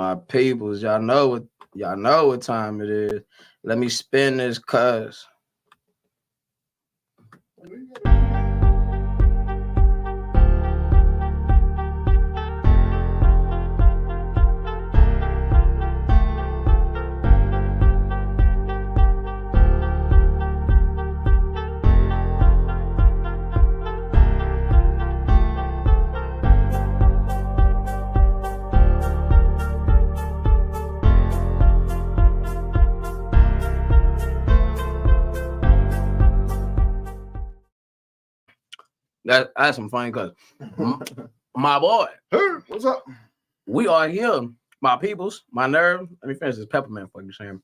My peoples, y'all know what time it is. Let me spin this cuz. That's some funny cuz. My boy. Hey, what's up? We are here. My peoples, my nerve. Let me finish this peppermint for you, Sam.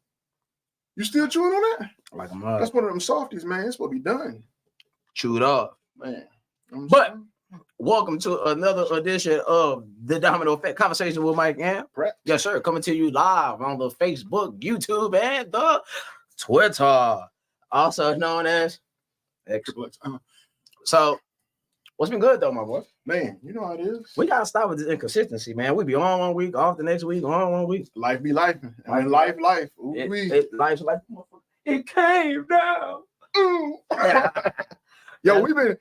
You still chewing on that? Like I'm That's one of them softies, man. It's what be done. Chewed up. Man. But welcome to another edition of the Domino Effect Conversation with Mike and Pratt. Yes, sir. Coming to you live on the Facebook, YouTube, and the Twitter. Also known as X. So what's been good though, my boy? Man, you know how it is. We gotta stop with this inconsistency, man. We be on 1 week, off the next week, on 1 week. Life be life. And life. Life's like it came down. Ooh. Yo, we've been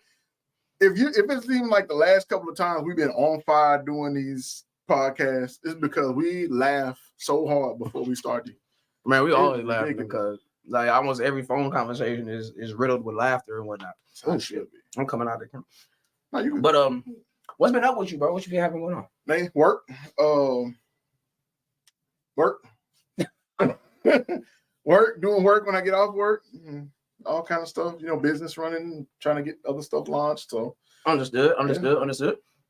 if it seemed like the last couple of times we've been on fire doing these podcasts, it's because we laugh so hard before we started. Man, we always laughing because like almost every phone conversation is riddled with laughter and whatnot. Oh shit. I'm coming out of camp. No, but what's been up with you, bro? What you been having going on? Man, work. Work, doing work when I get off work, all kind of stuff, you know, business running, trying to get other stuff launched. So understood. I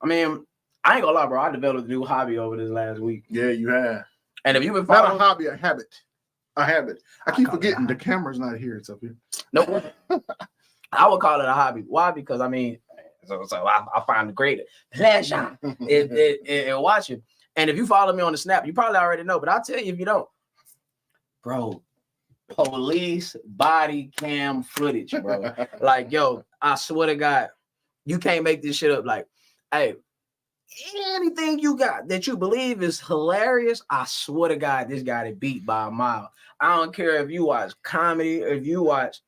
mean, I ain't gonna lie, bro. I developed a new hobby over this last week. Yeah, you have. And if you've been following, not a hobby, a habit. I keep forgetting the camera's not here. It's up here. Nope. I would call it a hobby. Why? Because I mean, so I find great pleasure in watching. And if you follow me on the Snap, you probably already know. But I'll tell you if you don't, bro. Police body cam footage, bro. Like, yo, I swear to God, you can't make this shit up. Like, hey, anything you got that you believe is hilarious, I swear to God, this got it beat by a mile. I don't care if you watch comedy, if you watch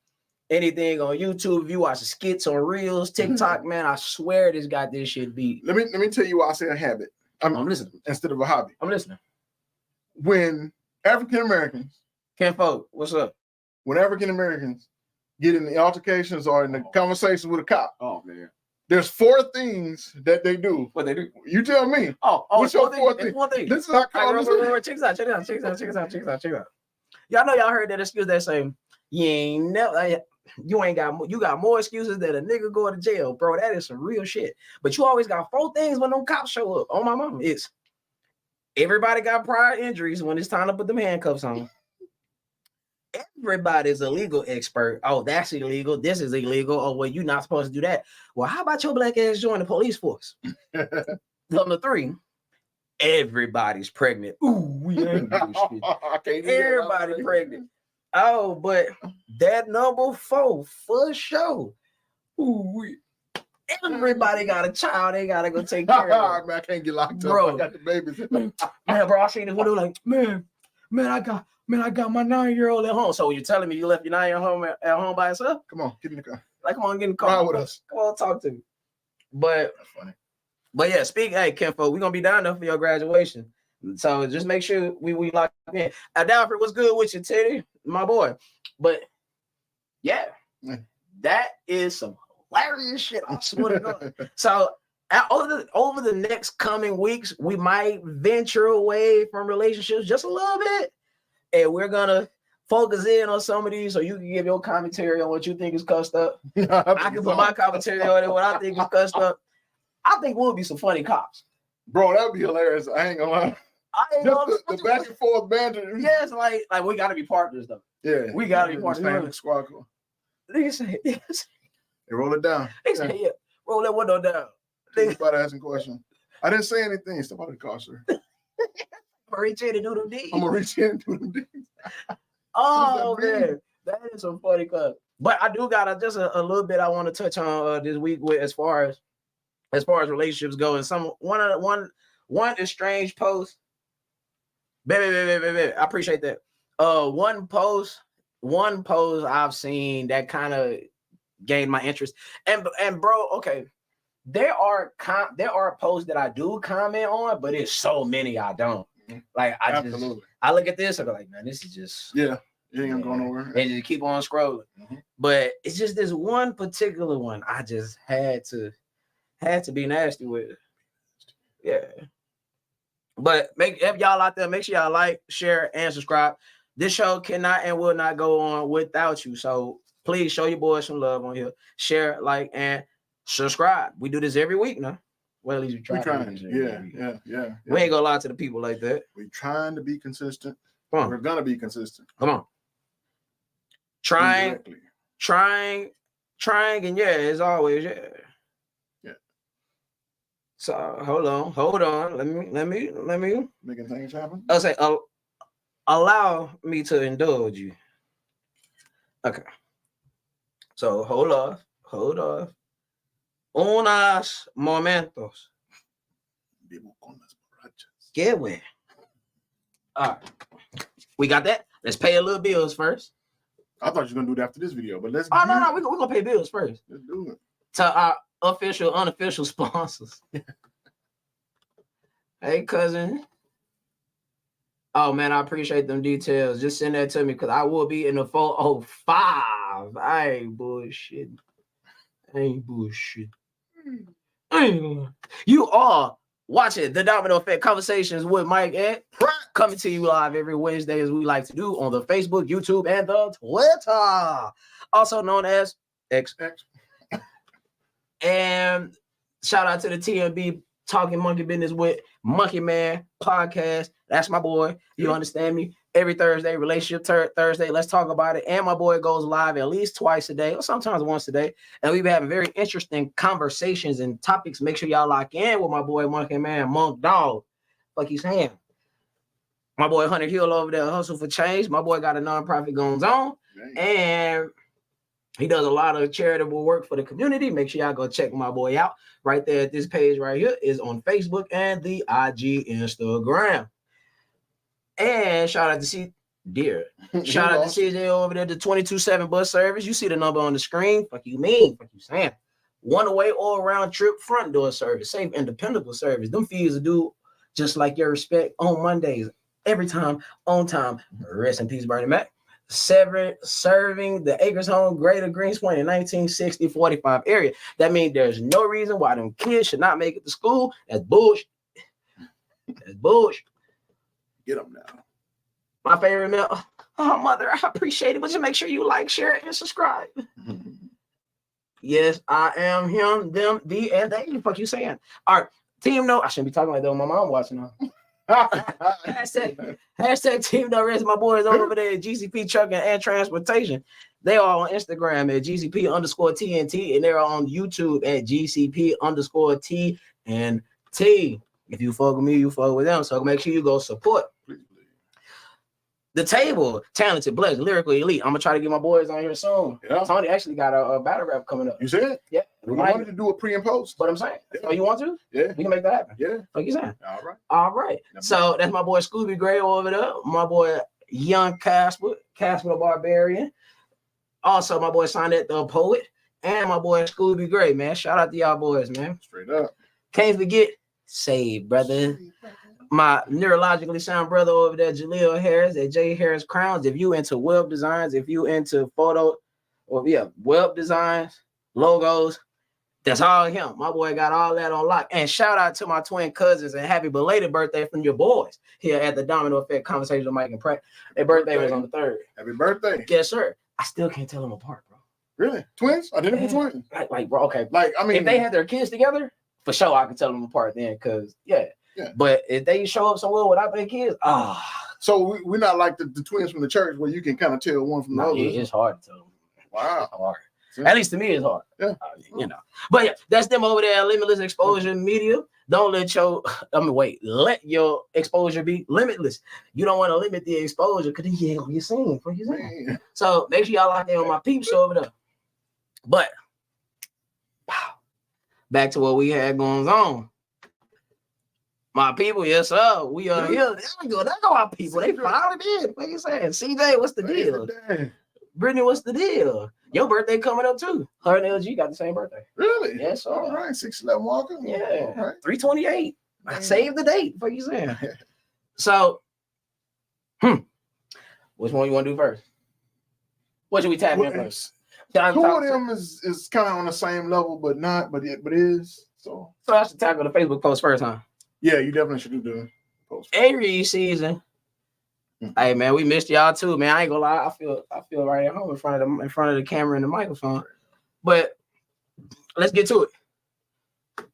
anything on YouTube, if you watch skits on Reels, TikTok, man, I swear this got this shit beat. Let me tell you why I say a habit. I'm listening instead of a hobby. I'm listening. When African Americans, Kenfolk, what's up? When African Americans get in the altercations or in the conversation with a cop, oh man, there's 4 things that they do. What they do? You tell me. What's your 4 things? This is how I call this. Check this out. Y'all know y'all heard that excuse that say you got more excuses that a nigga go to jail, bro. That is some real shit. But you always got 4 things when them cops show up. On my mama, it's everybody got prior injuries when it's time to put them handcuffs on. Everybody's a legal expert. Oh, that's illegal. This is illegal. Oh, well, you're not supposed to do that. Well, how about your black ass join the police force? Number 3, everybody's pregnant. Ooh, we ain't shit. Everybody pregnant. Oh, but that number 4 for sure. Ooh, everybody got a child. They gotta go take care of. Man, I can't get locked up. Bro. I got the babies. Man, bro, I seen this one. Like, man, I got my 9-year-old at home. So you're telling me you left your 9-year-old at home by yourself? Come on, get in the car. Like, come on, get in the car with us. Come on, talk to me. But that's funny. But yeah, hey, Kenfo, we're gonna be down there for your graduation. So just make sure we lock in. Dalford, what's good with you, Teddy? My boy. But yeah, that is some hilarious shit. I swear to God. So over the next coming weeks, we might venture away from relationships just a little bit. And we're gonna focus in on some of these so you can give your commentary on what you think is cussed up. I can put my commentary on it, what I think is cussed up. I think we'll be some funny cops. Bro, that would be hilarious. I ain't gonna lie. The back and forth banter. Yes, like we gotta be partners though. Yeah. We gotta be partners. Squad car. Nigga say yes. They roll it down. They say, yeah, roll that window down. Somebody asking questions. I didn't say anything. Step out of the car, sir. I'm gonna reach in and do them deeds. I'm gonna reach in and do them deeds. Oh man, that is some funny stuff. But I do got just a little bit I want to touch on this week with as far as relationships go. And one estranged post Baby. I appreciate that. One post I've seen that kind of gained my interest. And bro, okay. There are posts that I do comment on, but it's so many I don't. Like I look at this, I go like, man, this is just it ain't going nowhere. And just keep on scrolling. But it's just this one particular one I just had to be nasty with. Yeah. But if y'all out there, make sure y'all like, share, and subscribe. This show cannot and will not go on without you. So please show your boys some love on here. Share, like, and subscribe. We do this every week now. Well, at least we try. Yeah. We ain't gonna lie to the people like that. We trying to be consistent. Come on. We're gonna be consistent. Come on. Trying, and yeah, as always, yeah. So hold on. Let me making things happen. I'll say, allow me to indulge you. Okay. So hold off. Unos momentos. Get where? All right. We got that. Let's pay a little bills first. I thought you were gonna do it after this video, but let's. Oh no, we're gonna pay bills first. Let's do it. To our official, unofficial sponsors. Hey, cousin. Oh man, I appreciate them details. Just send that to me because I will be in the 405. I ain't bullshit. You are watching the Domino Effect Conversations with Mike and Pratt, coming to you live every Wednesday, as we like to do, on the Facebook, YouTube, and the Twitter, also known as X. And shout out to the TMB Talking Monkey Business with Monkey Man podcast. That's my boy. You understand me? Every Thursday, Relationship Thursday. Let's talk about it. And my boy goes live at least twice a day, or sometimes once a day. And we've been having very interesting conversations and topics. Make sure y'all lock in with my boy Monkey Man, Monk Dog. Fuck you saying? My boy Hunter Hill over there, Hustle for Change. My boy got a nonprofit going on. And he does a lot of charitable work for the community. Make sure y'all go check my boy out. Right there at this page right here is on Facebook and the IG Instagram. And shout out to Shout out to CJ over there, the 24/7 bus service. You see the number on the screen. Fuck you mean? Fuck you saying? One way all around trip front door service. Safe and dependable service. Them fees are due just like your respect on Mondays. Every time, on time. Rest in peace, Bernie Mac. Serving the Acres Home, Greater Greens Point in 1960-45 area. That means there's no reason why them kids should not make it to school. That's bullshit. Get them now. My favorite meal. Oh, mother, I appreciate it. But just make sure you like, share, and subscribe. Yes, I am him, them, the, and they. The fuck you saying? All right, team no. I shouldn't be talking like that when my mom watching now. hashtag team no rest. My boys over there at GCP Trucking and Transportation. They are on Instagram at GCP_TNT, and they're on YouTube at GCP_TNT. If you fuck with me, you fuck with them. So make sure you go support the table. Talented, blessed, lyrically elite. I'm gonna try to get my boys on here soon. Yeah. Tony actually got a battle rap coming up. You see it? Yeah. We wanted to do a pre and post. But I'm saying, oh, you want to? Yeah. We can make that happen. Yeah. Like you saying? All right. So that's my boy Scooby Gray over there. My boy Young Casper the Barbarian. Also, my boy Sonnet the Poet, and my boy Scooby Gray, man. Shout out to y'all boys, man. Straight up. Can't forget, Save, brother. My neurologically sound brother over there, Jaleel Harris at J Harris Crowns. If you into web designs, if you into web designs, logos, that's all him. My boy got all that on lock. And shout out to my twin cousins and happy belated birthday from your boys here at the Domino Effect Conversation with Mike and Pratt. Their birthday was on the 3rd. Happy birthday. Yes, sir. I still can't tell them apart, bro. Really? Twins? Identical twins? Like, bro, okay. Like, I mean, if they had their kids together, for sure I can tell them apart then, because, yeah. But if they show up somewhere without their kids, So we're not like the twins from the church where you can kind of tell one from the other. It's hard to tell them. Wow. It's hard. At least to me, it's hard. Yeah. But yeah, that's them over there at Limitless Exposure Media. Don't let let your exposure be limitless. You don't want to limit the exposure because then you ain't gonna get seen. So make sure y'all lock in on my peep show over there. But back to what we had going on. My people, yes, sir. We are here. There we go. There go our people. They finally did. What you saying? CJ, what's the deal? Brittany, what's the deal? Your birthday coming up too. Her and LG got the same birthday. Really? Yes, sir. All right, 6'11" Walker. Yeah. All right. 328. Save the date. What you saying? So, which one you want to do first? What should we tap in first? Two of them is kind of on the same level, but not, but it is. So I should tackle the Facebook post first, huh? Yeah, you definitely should do the post. Aries season. Hey man, we missed y'all too, man. I ain't gonna lie. I feel right at home in front of the camera and the microphone. But let's get to it.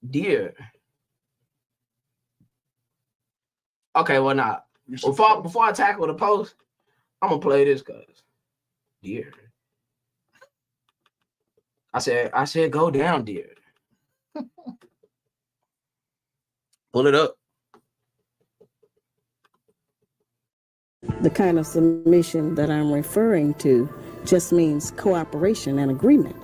Dear. Okay, well now before I tackle the post, I'm gonna play this cause dear. I said go down, dear. Pull it up. The kind of submission that I'm referring to just means cooperation and agreement.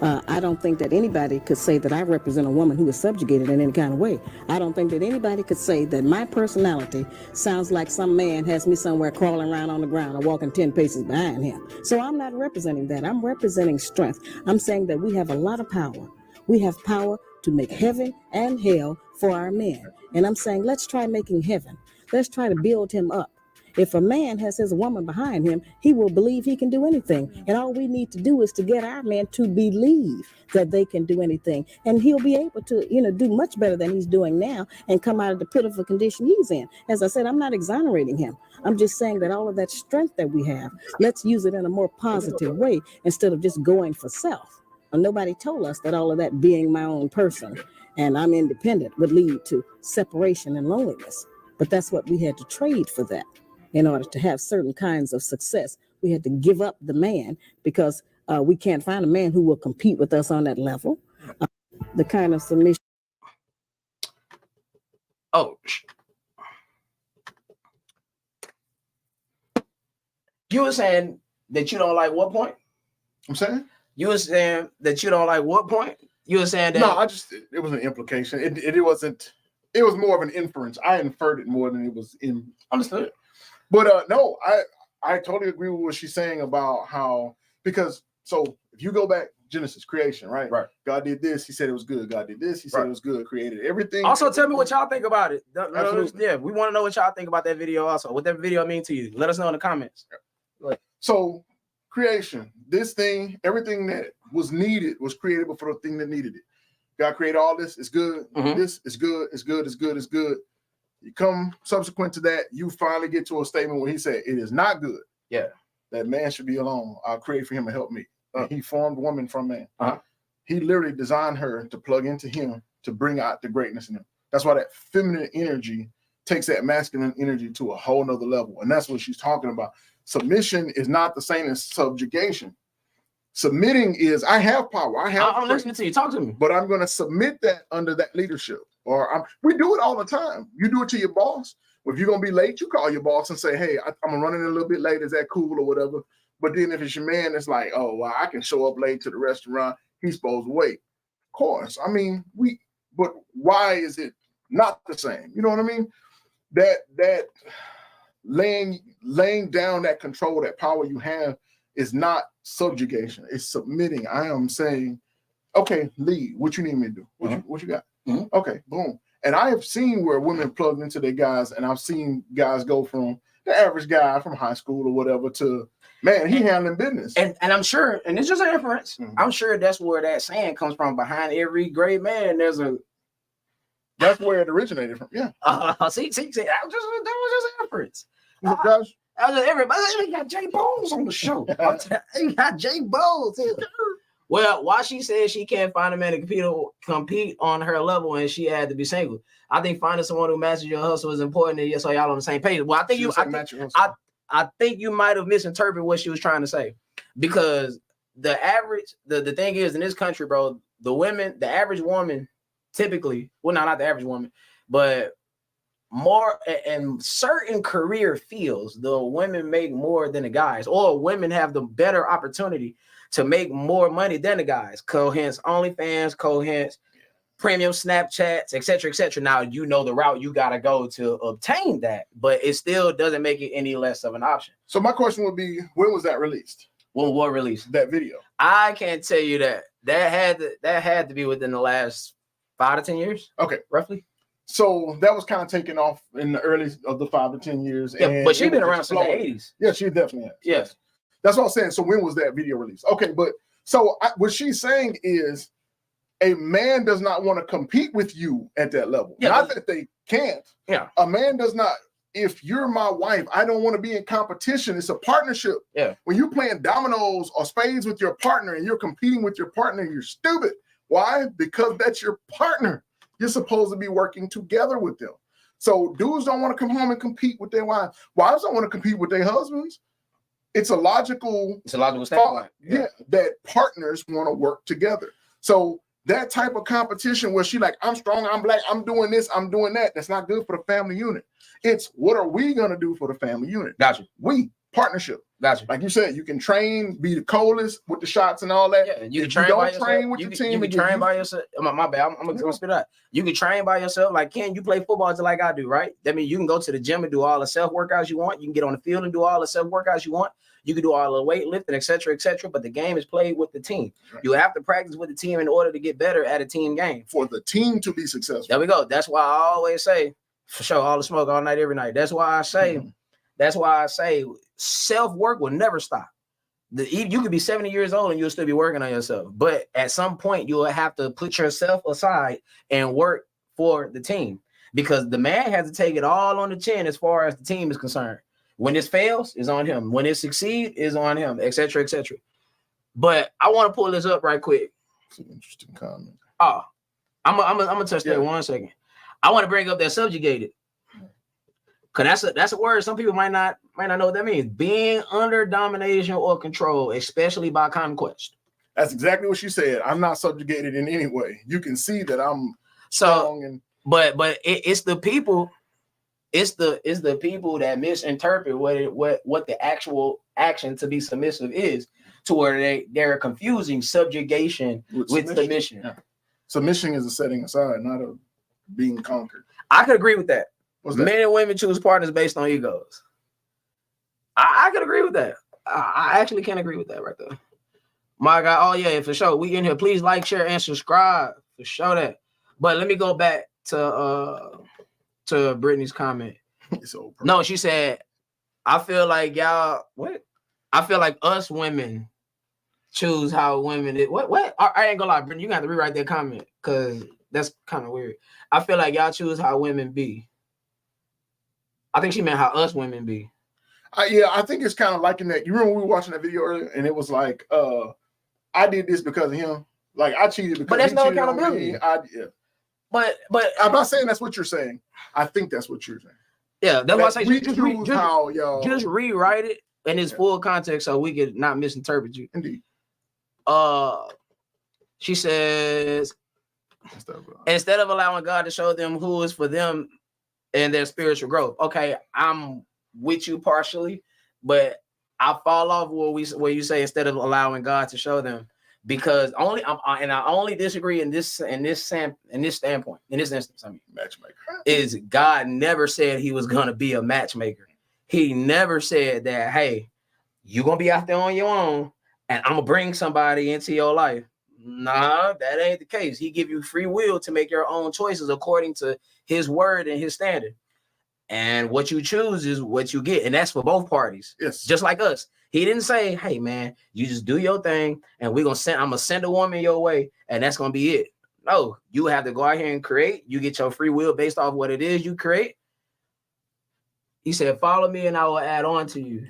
I don't think that anybody could say that I represent a woman who is subjugated in any kind of way. I don't think that anybody could say that my personality sounds like some man has me somewhere crawling around on the ground or walking 10 paces behind him. So I'm not representing that. I'm representing strength. I'm saying that we have a lot of power. We have power to make heaven and hell for our men. And I'm saying, let's try making heaven. Let's try to build him up. If a man has his woman behind him, he will believe he can do anything. And all we need to do is to get our men to believe that they can do anything. And he'll be able to, do much better than he's doing now and come out of the pitiful condition he's in. As I said, I'm not exonerating him. I'm just saying that all of that strength that we have, let's use it in a more positive way instead of just going for self. And nobody told us that all of that being my own person and I'm independent would lead to separation and loneliness. But that's what we had to trade for that. In order to have certain kinds of success, we had to give up the man because we can't find a man who will compete with us on that level. The kind of submission. Oh, you were saying that you don't like what point? I'm saying? You were saying that you don't like what point? You were saying that? No, it was an implication. It wasn't, it was more of an inference. I inferred it more than it was in. Understood. But no, I totally agree with what she's saying about how, because so if you go back, Genesis, creation, right? Right. God did this, he said it was good. God did this, he said it was good, created everything. Also, tell me what y'all think about it. Absolutely. Yeah, we want to know what y'all think about that video also. What that video mean to you. Let us know in the comments. So creation, this thing, everything that was needed was created before the thing that needed it. God created all this, it's good. This is good, it's good, it's good, it's good. You come subsequent to that, you finally get to a statement where he said, it is not good. Yeah. That man should be alone. I'll create for him to help me. He formed woman from man. He literally designed her to plug into him to bring out the greatness in him. That's why that feminine energy takes that masculine energy to a whole nother level. And that's what she's talking about. Submission is not the same as subjugation. Submitting is, I have power. I'm listening to you. Talk to me. But I'm going to submit that under that leadership. Or we do it all the time. You do it to your boss. If you're going to be late, you call your boss and say, hey, I'm running a little bit late. Is that cool or whatever? But then if it's your man, it's like, oh, well, I can show up late to the restaurant. He's supposed to wait. Of course. I mean, but why is it not the same? You know what I mean? That laying down that control, that power you have is not subjugation. It's submitting. I am saying, okay, lead. What you need me to do? What you got? Okay, boom. And I have seen where women plugged into their guys, and I've seen guys go from the average guy from high school or whatever to, man, he handling business. And I'm sure, and it's just an inference, I'm sure that's where that saying comes from. Behind every great man, that's where it originated from. Yeah. See, that was just an inference. Josh? Everybody got Jay Bones on the show. You got Jay Bones. Well, why she said she can't find a man to compete on her level and she had to be single. I think finding someone who matches your hustle is important, and so y'all on the same page. Well, I think you might have misinterpreted what she was trying to say, because the thing is in this country, bro, the average woman typically, well, not the average woman, but more in certain career fields, the women make more than the guys, or women have the better opportunity to make more money than the guys. Hence OnlyFans, hence premium Snapchats, etc. Now you know the route you gotta go to obtain that, but it still doesn't make it any less of an option. So my question would be, when was that released? When what released? That video. I can't tell you that. That had to be within the last 5 to 10 years. Okay, roughly. So that was kind of taken off in the early of the 5 to 10 years. Yeah, and but she's been around since the 80s. Yeah, she definitely has. Yes. That's what I'm saying. So when was that video released? Okay, but so what she's saying is a man does not want to compete with you at that level. Yeah, not that they can't. Yeah. A man does not. If you're my wife, I don't want to be in competition. It's a partnership. Yeah. When you're playing dominoes or spades with your partner and you're competing with your partner, you're stupid. Why? Because that's your partner. You're supposed to be working together with them. So dudes don't want to come home and compete with their wives. Wives don't want to compete with their husbands. It's a logical standpoint. Yeah, that partners want to work together. So that type of competition where she like, I'm strong, I'm black, I'm doing this, I'm doing that. That's not good for the family unit. It's what are we gonna do for the family unit? Gotcha. We partnership. Gotcha. Like you said, you can train, be the coldest with the shots and all that. Yeah, you can train by yourself. Train with the team. You can train by yourself. My bad. I'm gonna spit out. You can train by yourself. Like Ken, you play football just like I do, right? That means you can go to the gym and do all the self workouts you want. You can get on the field and do all the self workouts you want. You can do all the weightlifting, etc. But the game is played with the team. Right. You have to practice with the team in order to get better at a team game. For the team to be successful. There we go. That's why I always say, for sure, all the smoke all night, every night. That's why I say, self-work will never stop. You could be 70 years old and you'll still be working on yourself. But at some point, you'll have to put yourself aside and work for the team. Because the man has to take it all on the chin as far as the team is concerned. When this fails, it's on him. When it succeeds, it's on him, etc. But I want to pull this up right quick. It's an interesting comment. Oh, I'm gonna touch that 1 second. I want to bring up that subjugated. Cause that's a word some people might not know what that means. Being under domination or control, especially by conquest. That's exactly what she said. I'm not subjugated in any way. You can see that I'm strong and but it's the people. It's the people that misinterpret what the actual action to be submissive is, to where they're confusing subjugation with submission. Yeah. Submission is a setting aside, not a being conquered. I could agree with that. What's that? Men and women choose partners based on egos. I could agree with that. I actually can agree with that right there. My God, oh yeah, for sure. We in here. Please like, share, and subscribe for sure that. But let me go back to Brittany's comment. No, she said, I feel like y'all, what? I feel like us women choose how women is. What? I ain't gonna lie, Brittany, you got to rewrite that comment because that's kind of weird. I feel like y'all choose how women be. I think she meant how us women be. I think it's kind of like in that. You remember we were watching that video earlier, and it was like, I did this because of him. Like I cheated because. But that's no accountability. But I'm not saying that's what you're saying. I think that's what you're saying. Yeah, that's why I say just rewrite it in its full context so we could not misinterpret you. Indeed. She says, instead of allowing God to show them who is for them and their spiritual growth. Okay, I'm with you partially, but I fall off where you say instead of allowing God to show them, because I only disagree in this standpoint, in this instance. I mean, matchmaker is God never said he was gonna be a matchmaker. He never said that, hey, you're gonna be out there on your own and I'm gonna bring somebody into your life. Nah, that ain't the case. He give you free will to make your own choices according to his word and his standard. And what you choose is what you get. And that's for both parties. Yes. Just like us. He didn't say, hey man, you just do your thing and I'm gonna send a woman your way and that's gonna be it. No, you have to go out here and create. You get your free will based off what it is you create. He said, follow me and I will add on to you.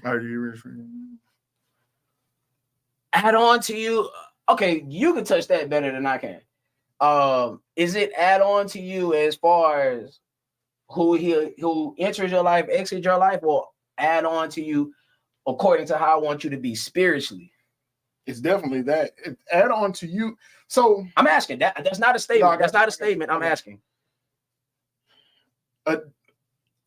Add on to you. Okay, you can touch that better than I can. Is it add on to you as far as who enters your life, exits your life, or add on to you according to how I want you to be spiritually? It's definitely that. Add on to you. So I'm asking that. That's not a statement. That's not a statement. I'm asking.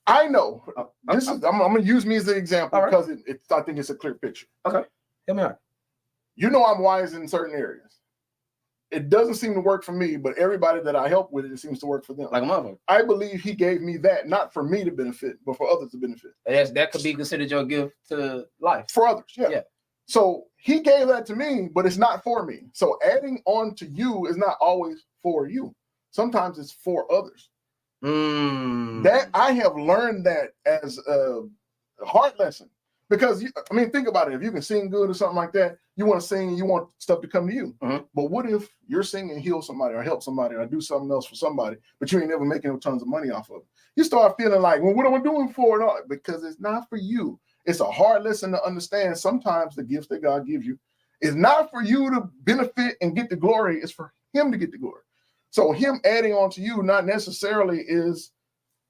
I know. I'm going to use me as an example because I think it's a clear picture. Okay. Help me out. You know I'm wise in certain areas. it doesn't seem to work for me, but everybody that I help with it seems to work for them. Like a motherfucker. I believe he gave me that, not for me to benefit, but for others to benefit. That could be considered your gift to life. For others, yeah. So he gave that to me, but it's not for me. So adding on to you is not always for you. Sometimes it's for others. That I have learned that as a hard lesson. Because, think about it. If you can sing good or something like that, you want to sing, you want stuff to come to you. But what if you're singing, heal somebody or help somebody or do something else for somebody, but you ain't never making tons of money off of it? You start feeling like, well, what am I doing for it? No, because it's not for you. It's a hard lesson to understand. Sometimes the gifts that God gives you is not for you to benefit and get the glory. It's for him to get the glory. So him adding on to you not necessarily is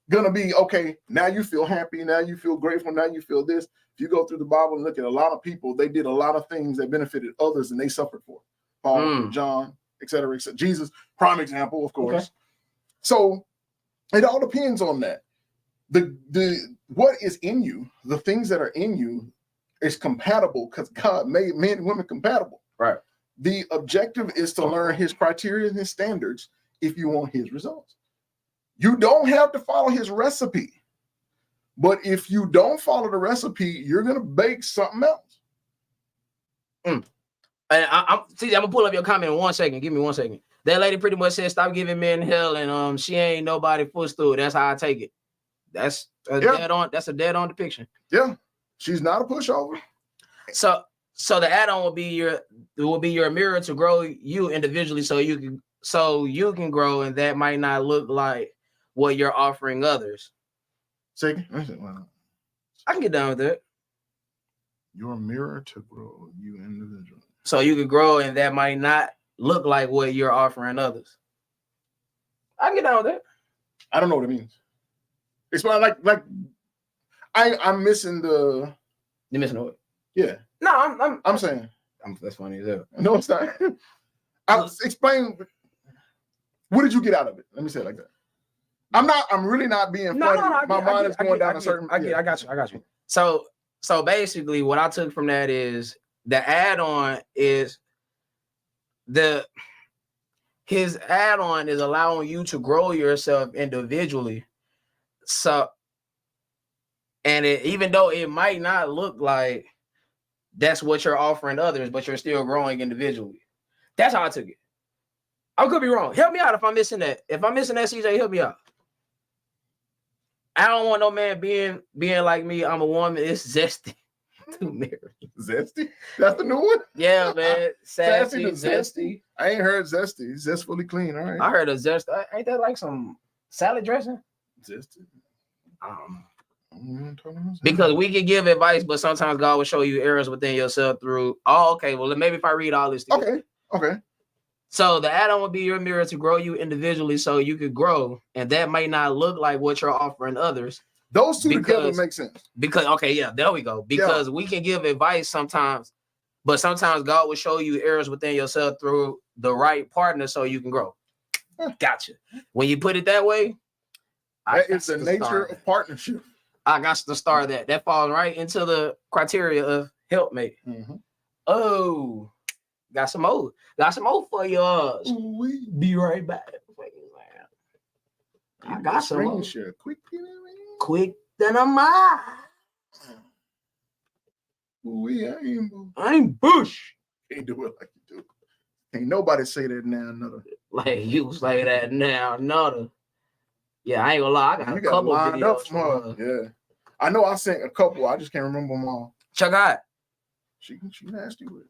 going to be, okay, now you feel happy. Now you feel grateful. Now you feel this. If you go through the Bible and look at a lot of people, they did a lot of things that benefited others and they suffered for it. Paul, John, et cetera, et cetera. Jesus, prime example, of course. Okay. So it all depends on that. The what is in you, the things that are in you is compatible because God made men and women compatible. Right. The objective is to learn his criteria and his standards if you want his results. You don't have to follow his recipe. But if you don't follow the recipe, you're going to bake something else. And I'm going to pull up your comment in 1 second. Give me 1 second. That lady pretty much said, stop giving men hell, and she ain't nobody footstool. That's how I take it. That's a dead on depiction. Yeah. She's not a pushover. So the add-on will be your mirror to grow you individually so you can grow, and that might not look like what you're offering others. Second, I can get down with that. Your mirror to grow you individually. So you can grow, and that might not look like what you're offering others. I can get down with that. I don't know what it means. It's like I'm missing the. You're missing what? Yeah. No, I'm saying. That's funny as hell. No, it's not. I'll explain. What did you get out of it? Let me say it like that. I'm really not being funny. My mind is going down a certain. I got you. So basically, what I took from that is the add-on is his add-on is allowing you to grow yourself individually. So, and even though it might not look like that's what you're offering others, but you're still growing individually. That's how I took it. I could be wrong. Help me out if I'm missing that. If I'm missing that, CJ, help me out. I don't want no man being like me. I'm a woman. It's zesty to marry. Zesty? That's the new one? Yeah, man. Sassy, zesty. I ain't heard zesty. Zestfully clean. All right. I heard of zest. Ain't that like some salad dressing? Zesty. Because we can give advice, but sometimes God will show you errors within yourself through. Oh, okay. Well, maybe if I read all this together. Okay. So the add-on would be your mirror to grow you individually so you could grow. And that may not look like what you're offering others. Those two together make sense. Because, there we go. Because we can give advice sometimes, but sometimes God will show you errors within yourself through the right partner so you can grow. Gotcha. When you put it that way, that is the nature of partnership. I got to start that. That falls right into the criteria of helpmate. Mm-hmm. Oh. Got some more for yours. We be right back. I got some more. Quick than a mile. I ain't Bush. Can't do it like you do. Ain't nobody say that now, another. Like you say that now, another. Yeah, I ain't gonna lie. I got a couple videos from her. Yeah, I know. I sent a couple. I just can't remember them all. Check out. She nasty with it.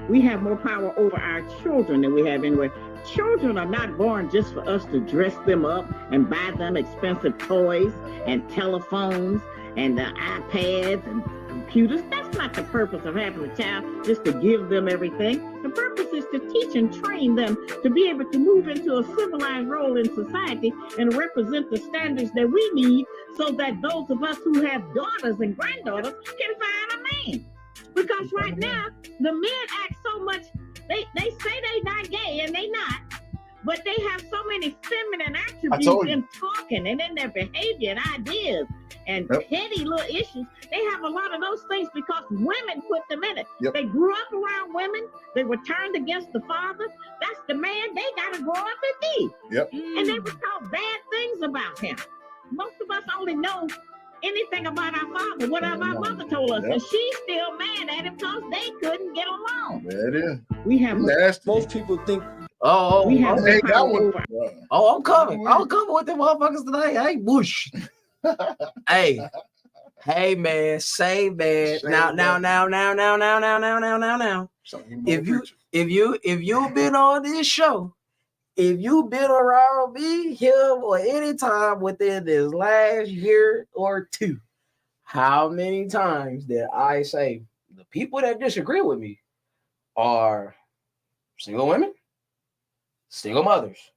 We have more power over our children than we have anywhere. Children are not born just for us to dress them up and buy them expensive toys and telephones and iPads and computers. That's not the purpose of having a child, just to give them everything. The purpose is to teach and train them to be able to move into a civilized role in society and represent the standards that we need so that those of us who have daughters and granddaughters can find a man. Because right now, the men act so much, they say they not gay and they not, But they have so many feminine attributes in talking and in their behavior and ideas and petty little issues. They have a lot of those things because women put them in it. They grew up around women. They were turned against the father. That's the man they got to grow up and be. And they were taught bad things about him. Most of us only know anything about our father, what our mother told us. And she's still mad at him because they couldn't get along. There it is. We have most people think we have I'm coming with them motherfuckers tonight. Hey, Bush. hey, man, say man. Now. If you've been on this show, if you've been around me, him, or any time within this last year or two, how many times did I say the people that disagree with me are single women, single mothers,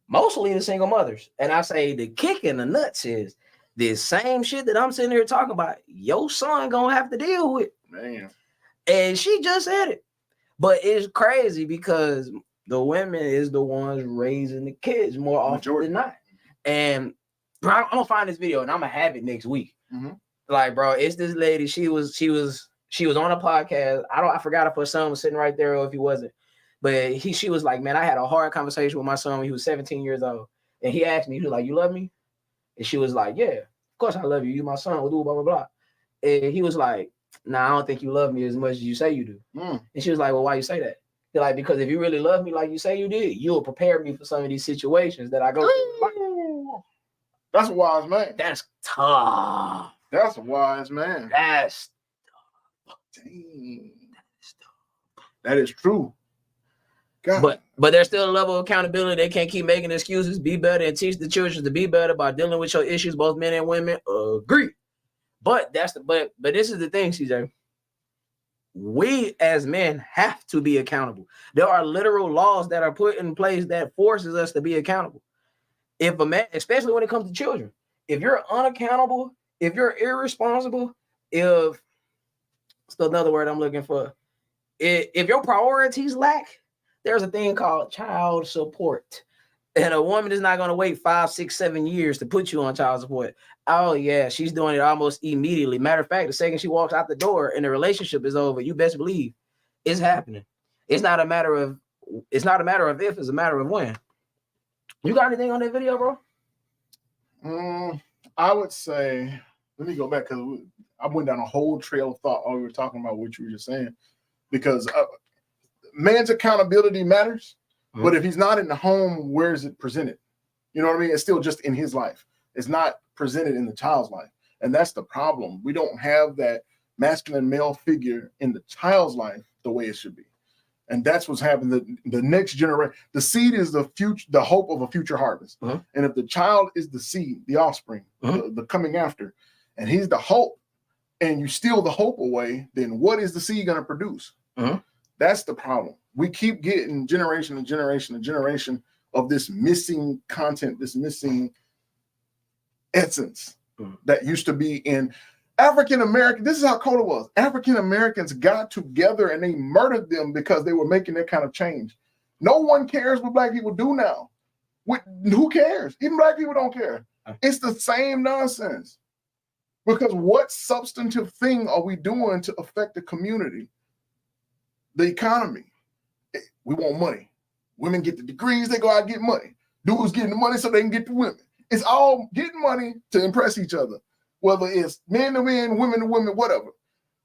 mostly the single mothers? And I say the kick in the nuts is this same shit that I'm sitting here talking about, your son gonna have to deal with. Man. And she just said it. But it's crazy because the women is the ones raising the kids more often than not. And bro, I'm gonna find this video and I'm gonna have it next week. Like, bro, it's this lady. She was on a podcast. I forgot if her son was sitting right there or if he wasn't. But she was like, man, I had a hard conversation with my son when he was 17 years old. And he asked me, he was like, you love me? And she was like, yeah, of course I love you. You my son. We'll do blah, blah, blah. And he was like, nah, I don't think you love me as much as you say you do. And she was like, well, why you say that? They're like, because if you really love me like you say you did, you'll prepare me for some of these situations that I go through. That's a wise man. That's tough. That's a wise man. That's dang. That is true. God. But there's still a level of accountability. They can't keep making excuses. Be better and teach the children to be better by dealing with your issues. Both men and women agree. But this is the thing, CJ. We as men have to be accountable. There are literal laws that are put in place that forces us to be accountable. If a man, especially when it comes to children, if you're unaccountable, if you're irresponsible, what's another word I'm looking for? If your priorities lack, there's a thing called child support. And a woman is not going to wait 5, 6, 7 years to put you on child support. Oh, yeah, she's doing it almost immediately. Matter of fact, the second she walks out the door and the relationship is over, you best believe it's happening. It's not a matter of if, it's a matter of when. You got anything on that video, bro? I would say, let me go back because I went down a whole trail of thought while we were talking about what you were just saying. Because man's accountability matters. But if he's not in the home, where is it presented? You know what I mean? It's still just in his life. It's not presented in the child's life. And that's the problem. We don't have that masculine male figure in the child's life the way it should be. And that's what's happening. The next generation, the seed is the future, the hope of a future harvest. And if the child is the seed, the offspring, the coming after, and he's the hope, and you steal the hope away, then what is the seed going to produce? That's the problem. We keep getting generation and generation and generation of this missing content, this missing essence that used to be in African American. This is how cold it was. African Americans got together and they murdered them because they were making that kind of change. No one cares what black people do now. Who cares? Even black people don't care. It's the same nonsense. Because what substantive thing are we doing to affect the community? The economy. We want money. Women get the degrees, they go out and get money. Dudes getting the money so they can get the women. It's all getting money to impress each other. Whether it's men to men, women to women, whatever.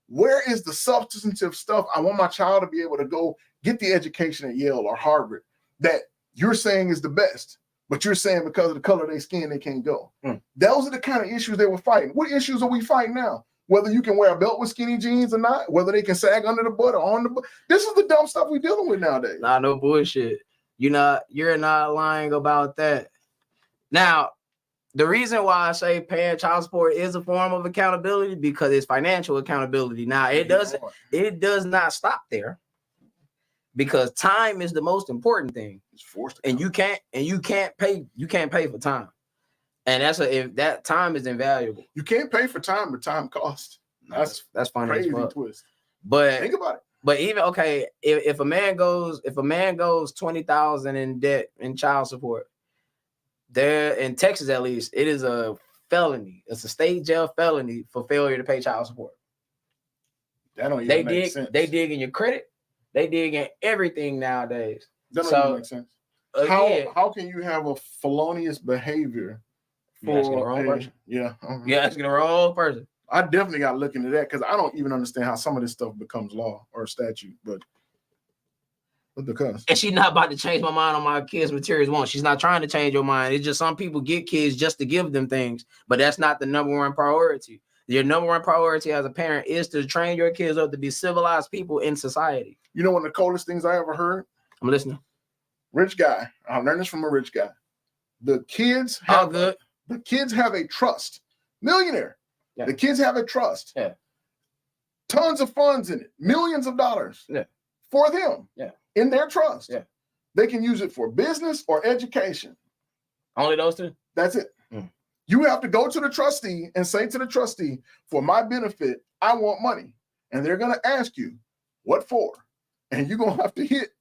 Where is the substantive stuff? I want my child to be able to go get the education at Yale or Harvard that you're saying is the best, but you're saying because of the color of their skin, they can't go. Those are the kind of issues they were fighting. What issues are we fighting now? Whether you can wear a belt with skinny jeans or not, whether they can sag under the butt or on the butt. This is the dumb stuff we're dealing with nowadays. Nah, no bullshit. You're not lying about that. Now, the reason why I say paying child support is a form of accountability because it's financial accountability. Now, it does not stop there because time is the most important thing. It's forced, and you can't pay for time. And if that time is invaluable. You can't pay for time, but time costs. That's funny. Crazy twist. But think about it. But even okay, if a man goes $20,000 in debt in child support, there in Texas at least, it is a felony. It's a state jail felony for failure to pay child support. That don't even make sense. They dig in your credit. They dig in everything nowadays. That don't even make sense. How can you have a felonious behavior for asking the wrong person? Yeah. You're asking the wrong person. I definitely got to look into that because I don't even understand how some of this stuff becomes law or statute, but because. And she's not about to change my mind on my kids' materials won't. She's not trying to change your mind. It's just some people get kids just to give them things, but that's not the number one priority. Your number one priority as a parent is to train your kids up to be civilized people in society. You know one of the coolest things I ever heard? I'm listening. Rich guy. I learned this from a rich guy. The kids have a trust. Millionaire. Yeah. The kids have a trust. Yeah. Tons of funds in it. Millions of dollars. Yeah. For them. Yeah. In their trust. Yeah. They can use it for business or education. Only those two? That's it. You have to go to the trustee and say to the trustee, for my benefit, I want money. And they're going to ask you, what for? And you're going to have to hit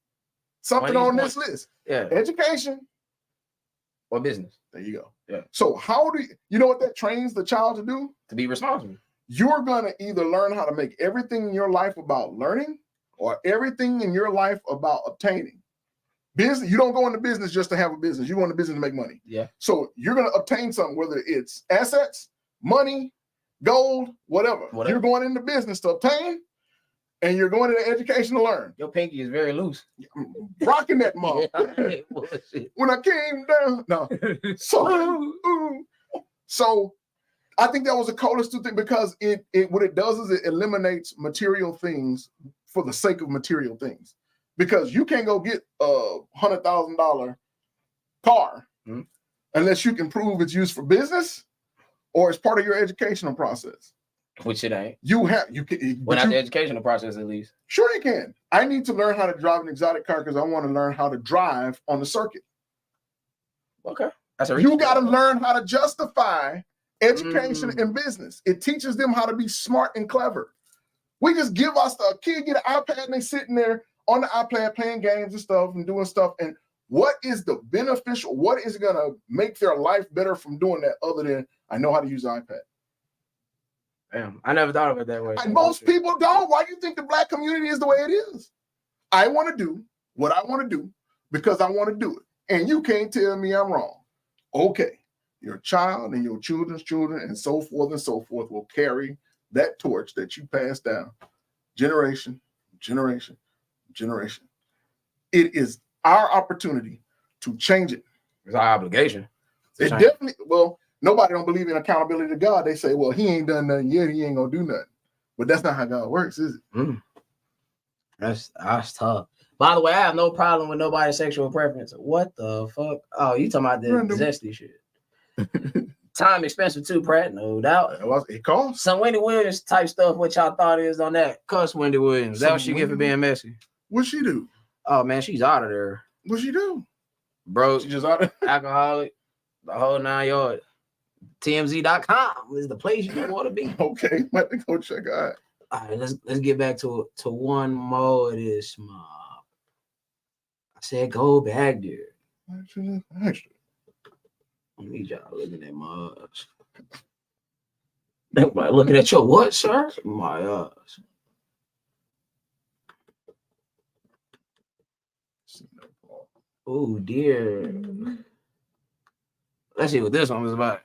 something on this list. Yeah. Education. Or business. There you go. Yeah. So how do you know what that trains the child to do? To be responsible. You're going to either learn how to make everything in your life about learning or everything in your life about obtaining. Business, you don't go into business just to have a business. You go into business to make money. Yeah. So you're going to obtain something, whether it's assets, money, gold, whatever. You're going into business to obtain, and you're going into education to learn. Your pinky is very loose. I'm rocking that mom. When I came down, no. So I think that was the coolest thing because it what it does is it eliminates material things for the sake of material things. Because you can't go get a $100,000 car unless you can prove it's used for business or it's part of your educational process. Which it ain't. You can. Well, not the educational process, at least. Sure, you can. I need to learn how to drive an exotic car because I want to learn how to drive on the circuit. Okay. You got to learn how to justify education and business. It teaches them how to be smart and clever. We just give us a kid get an iPad and they sitting there on the iPad playing games and stuff and doing stuff. And what is the beneficial? What is going to make their life better from doing that other than I know how to use the iPad? Damn, I never thought of it that way. And most people don't. Why do you think the Black community is the way it is? I want to do what I want to do because I want to do it. And you can't tell me I'm wrong. Okay. Your child and your children's children and so forth will carry that torch that you pass down generation. It is our opportunity to change it. It's our obligation. It definitely, well, nobody don't believe in accountability to God. They say, well, he ain't done nothing yet. He ain't going to do nothing. But that's not how God works, is it? That's tough. By the way, I have no problem with nobody's sexual preference. What the fuck? Oh, you talking about the zesty shit. Time expensive too, Pratt, no doubt. It costs. Some Wendy Williams type stuff, what y'all thought is on that? Cuss Wendy Williams. That what she get for being messy. What'd she do? Oh, man, she's out of there. What'd she do? Bro, she just out of alcoholic, the whole 9 yards. TMZ.com is the place you want to be. Okay, let me go check out. All right, let's get back to one more of this mob. I said go back there. Actually. I need y'all looking at my eyes. Everybody looking at your what, sir? My eyes. Oh dear. Let's see what this one was about.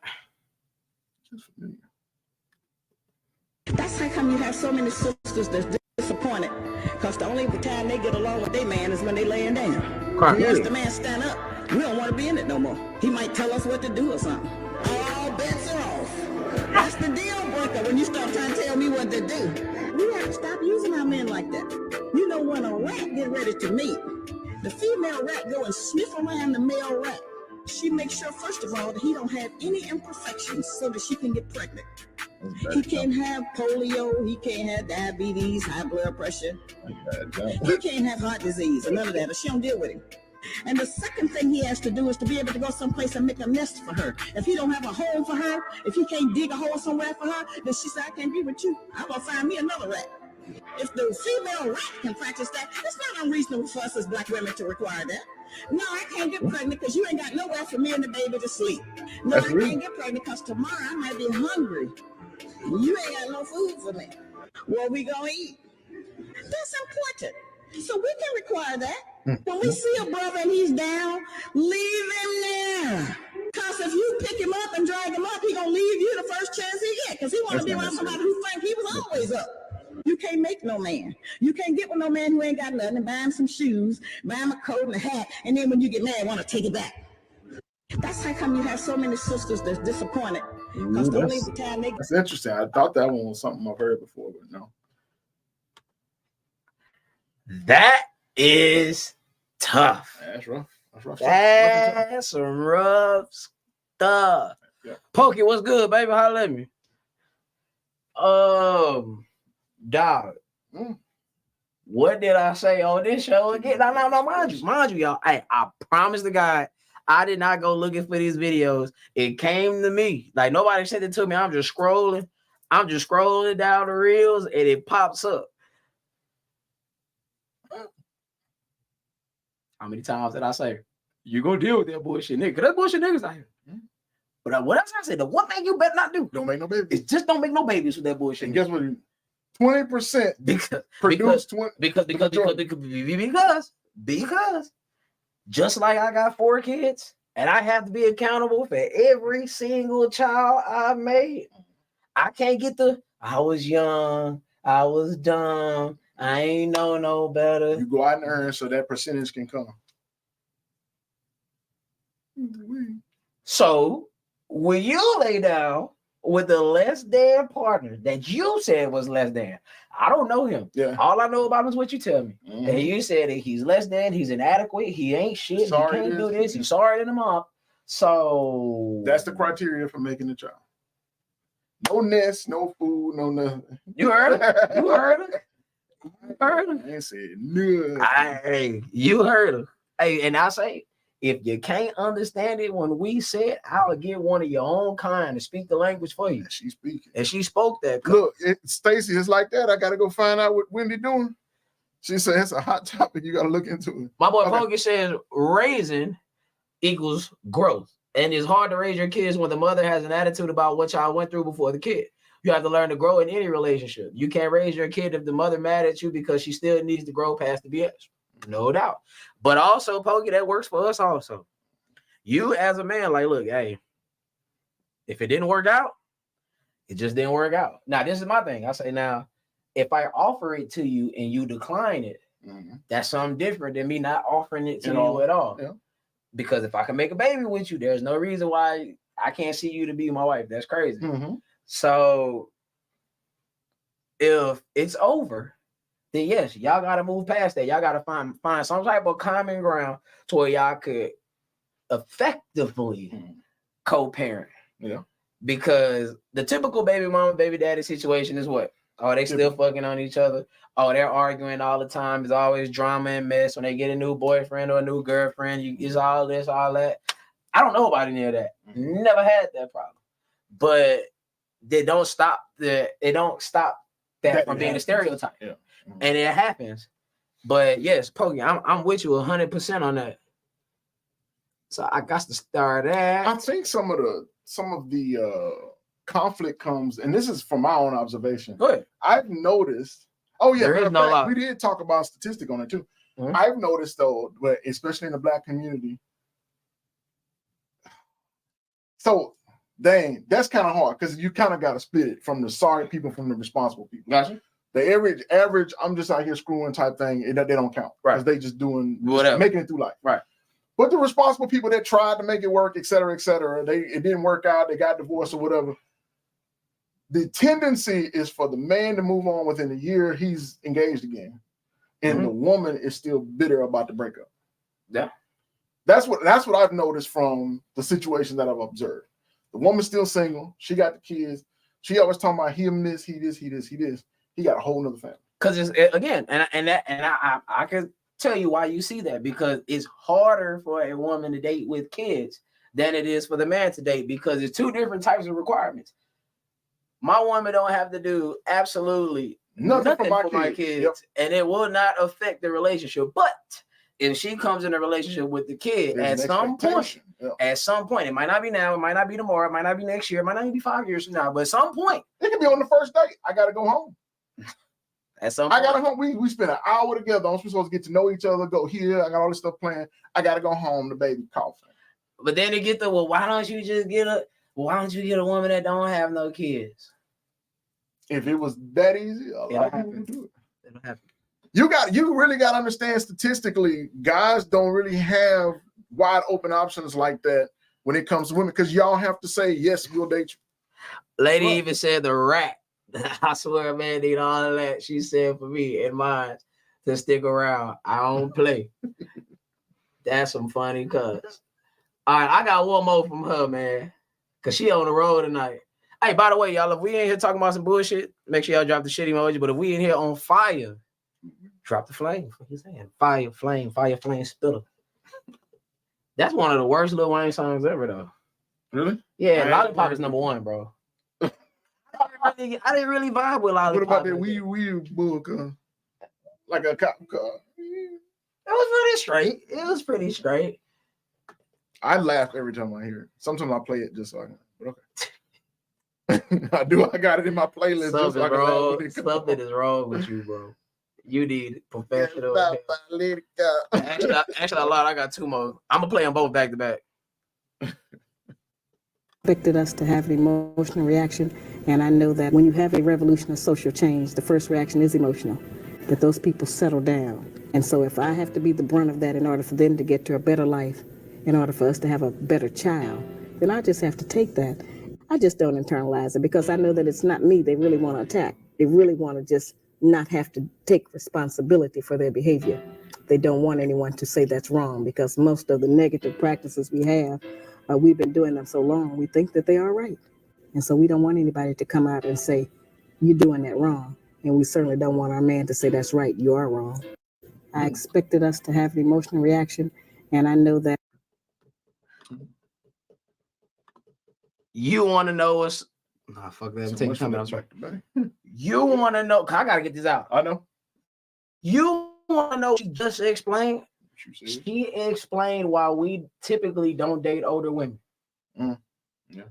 That's how come you have so many sisters that's disappointed. Because the only time they get along with their man is when they laying down. Once the man stand up, we don't want to be in it no more. He might tell us what to do or something. All bets are off. That's the deal breaker when you start trying to tell me what to do. We have to stop using our men like that. You know, when a rat get ready to mate, the female rat go and sniff around the male rat. She makes sure, first of all, that he don't have any imperfections so that she can get pregnant. He can't have polio. He can't have diabetes, high blood pressure. He can't have heart disease or none of that, or she don't deal with him. And the second thing he has to do is to be able to go someplace and make a nest for her. If he don't have a home for her, if he can't dig a hole somewhere for her, then she said, I can't be with you. I'm going to find me another rat. If the female rat can practice that, it's not unreasonable for us as black women to require that. No, I can't get pregnant because you ain't got nowhere for me and the baby to sleep. No, I can't get pregnant because tomorrow I might be hungry. You ain't got no food for me. What we gonna eat? That's important. So we can require that. When we see a brother and he's down, leave him there. Because if you pick him up and drag him up, he gonna leave you the first chance he get. Because he want to be around somebody who think he was always up. You can't make no man. You can't get with no man who ain't got nothing and buy him some shoes, buy him a coat and a hat, and then when you get mad, want to take it back. That's how come you have so many sisters that's disappointed. Because the only time they... That's interesting. I thought that one was something I've heard before, but no. That is tough. That's rough. That's rough. That's some rough stuff. Yeah. Pokey, what's good, baby? Holla at me. Dog. What did I say on this show again? No, mind you, y'all. Hey, I promise to God, I did not go looking for these videos. It came to me. Like nobody sent it to me. I'm just scrolling down the reels and it pops up. How many times did I say, you gonna deal with that bullshit nigga? That bullshit niggas out here. But what else I said? The one thing you better not do. Don't make no babies. Is just don't make no babies with that bullshit. And guess what? 20% because just like I got 4 kids and I have to be accountable for every single child I made. I can't get I was young, I was dumb, I ain't know no better. You go out and earn so that percentage can come. So when you lay down with a less than partner that you said was less than, I don't know him. Yeah. All I know about him is what you tell me. And you said that he's less than, he's inadequate, he ain't shit, Sorry, he can't do this, he's sorry to him up. So that's the criteria for making a child. No nest, no food, no nothing. You heard it? You heard it? You heard it? I ain't said nothing. Hey, you heard it. Hey, and I say, if you can't understand it when we said, I'll get one of your own kind to speak the language for you. She's speaking. And she spoke that. Look, Stacy, it's like that. I got to go find out what Wendy doing. She said it's a hot topic. You got to look into it. My boy Pokey says raising equals growth. And it's hard to raise your kids when the mother has an attitude about what y'all went through before the kid. You have to learn to grow in any relationship. You can't raise your kid if the mother mad at you because she still needs to grow past the BS. No doubt. But also, Pokey, that works for us also. You as a man, like, look, hey, if it didn't work out, it just didn't work out. Now, this is my thing. I say now, if I offer it to you and you decline it, that's something different than me not offering it to you at all. Yeah. Because if I can make a baby with you, there's no reason why I can't see you to be my wife. That's crazy. So if it's over, then yes, y'all got to move past that. Y'all got to find some type of common ground to where y'all could effectively co-parent. Yeah. Because the typical baby mama, baby daddy situation is what? Oh, they still fucking on each other. Oh, they're arguing all the time. There's always drama and mess. When they get a new boyfriend or a new girlfriend, it's all this, all that. I don't know about any of that. Never had that problem. But they don't stop that from being a stereotype. Yeah. And it happens. But yes, Pokey, I'm with you 100% on that. So I got to start at. I think some of the conflict comes, and this is from my own observation. Go ahead. I've noticed. Oh yeah, there is no lie. We did talk about statistic on it too. I've noticed though, but especially in the Black community. So dang, that's kind of hard because you kind of got to split it from the sorry people from the responsible people. Gotcha. The average, I'm just out here screwing type thing. They don't count, right? Because they just doing whatever, making it through life, right? But the responsible people that tried to make it work, et cetera, it didn't work out. They got divorced or whatever. The tendency is for the man to move on within a year. He's engaged again, and the woman is still bitter about the breakup. Yeah, that's what I've noticed from the situation that I've observed. The woman's still single. She got the kids. She always talking about him this, he this. He got a whole nother family. Because it's again, I can tell you why you see that, because it's harder for a woman to date with kids than it is for the man to date, because it's two different types of requirements. My woman don't have to do absolutely nothing for my kids. Yep. And it will not affect the relationship. But if she comes in a relationship with the kid at some point, it might not be now, it might not be tomorrow, it might not be next year, it might not even be 5 years from now, but at some point, it could be on the first date. I gotta go home. At some point, I gotta home. We spent an hour together. I'm supposed to get to know each other. Go here. I got all this stuff planned. I gotta go home. The baby coughing. But then they get the why don't you get a woman that don't have no kids? If it was that easy, a lot of people would do it. It'll happen. You really got to understand statistically, guys don't really have wide open options like that when it comes to women, because y'all have to say, yes, we'll date you. Lady even said the rat. I swear, man, need all of that. She said for me and mine to stick around. I don't play. That's some funny cuz. All right, I got one more from her, man, because she on the road tonight. Hey, by the way, y'all, if we ain't here talking about some bullshit, make sure y'all drop the shit emoji. But if we in here on fire, drop the flame. What you saying? Fire, flame, spitter. That's one of the worst Lil Wayne songs ever, though. Really? Yeah, Lollipop is number one, bro. I didn't really vibe with Lollipop. What about that wee book? Like a cop car? It was pretty straight. I laugh every time I hear it. Sometimes I play it just so I can. But okay. I do. I got it in my playlist. Something is wrong with you, bro. You need professional. Let it go. Actually, a lot. I got two more. I'm gonna play them both back to back. Expected us to have an emotional reaction, and I know that when you have a revolution of social change, the first reaction is emotional, that those people settle down. And so if I have to be the brunt of that in order for them to get to a better life, in order for us to have a better child, then I just have to take that. I just don't internalize it, because I know that it's not me they really want to attack. They really want to just not have to take responsibility for their behavior. They don't want anyone to say that's wrong, because most of the negative practices we have, we've been doing them so long, we think that they are right. And so we don't want anybody to come out and say, you're doing that wrong. And we certainly don't want our man to say, that's right, you are wrong. I expected us to have an emotional reaction, and I know that. You want to know what's... Nah, fuck that. I'm taking time. I was right. You want to know... I got to get this out. I know. You want to know what she just explained? She explained why we typically don't date older women. Yeah.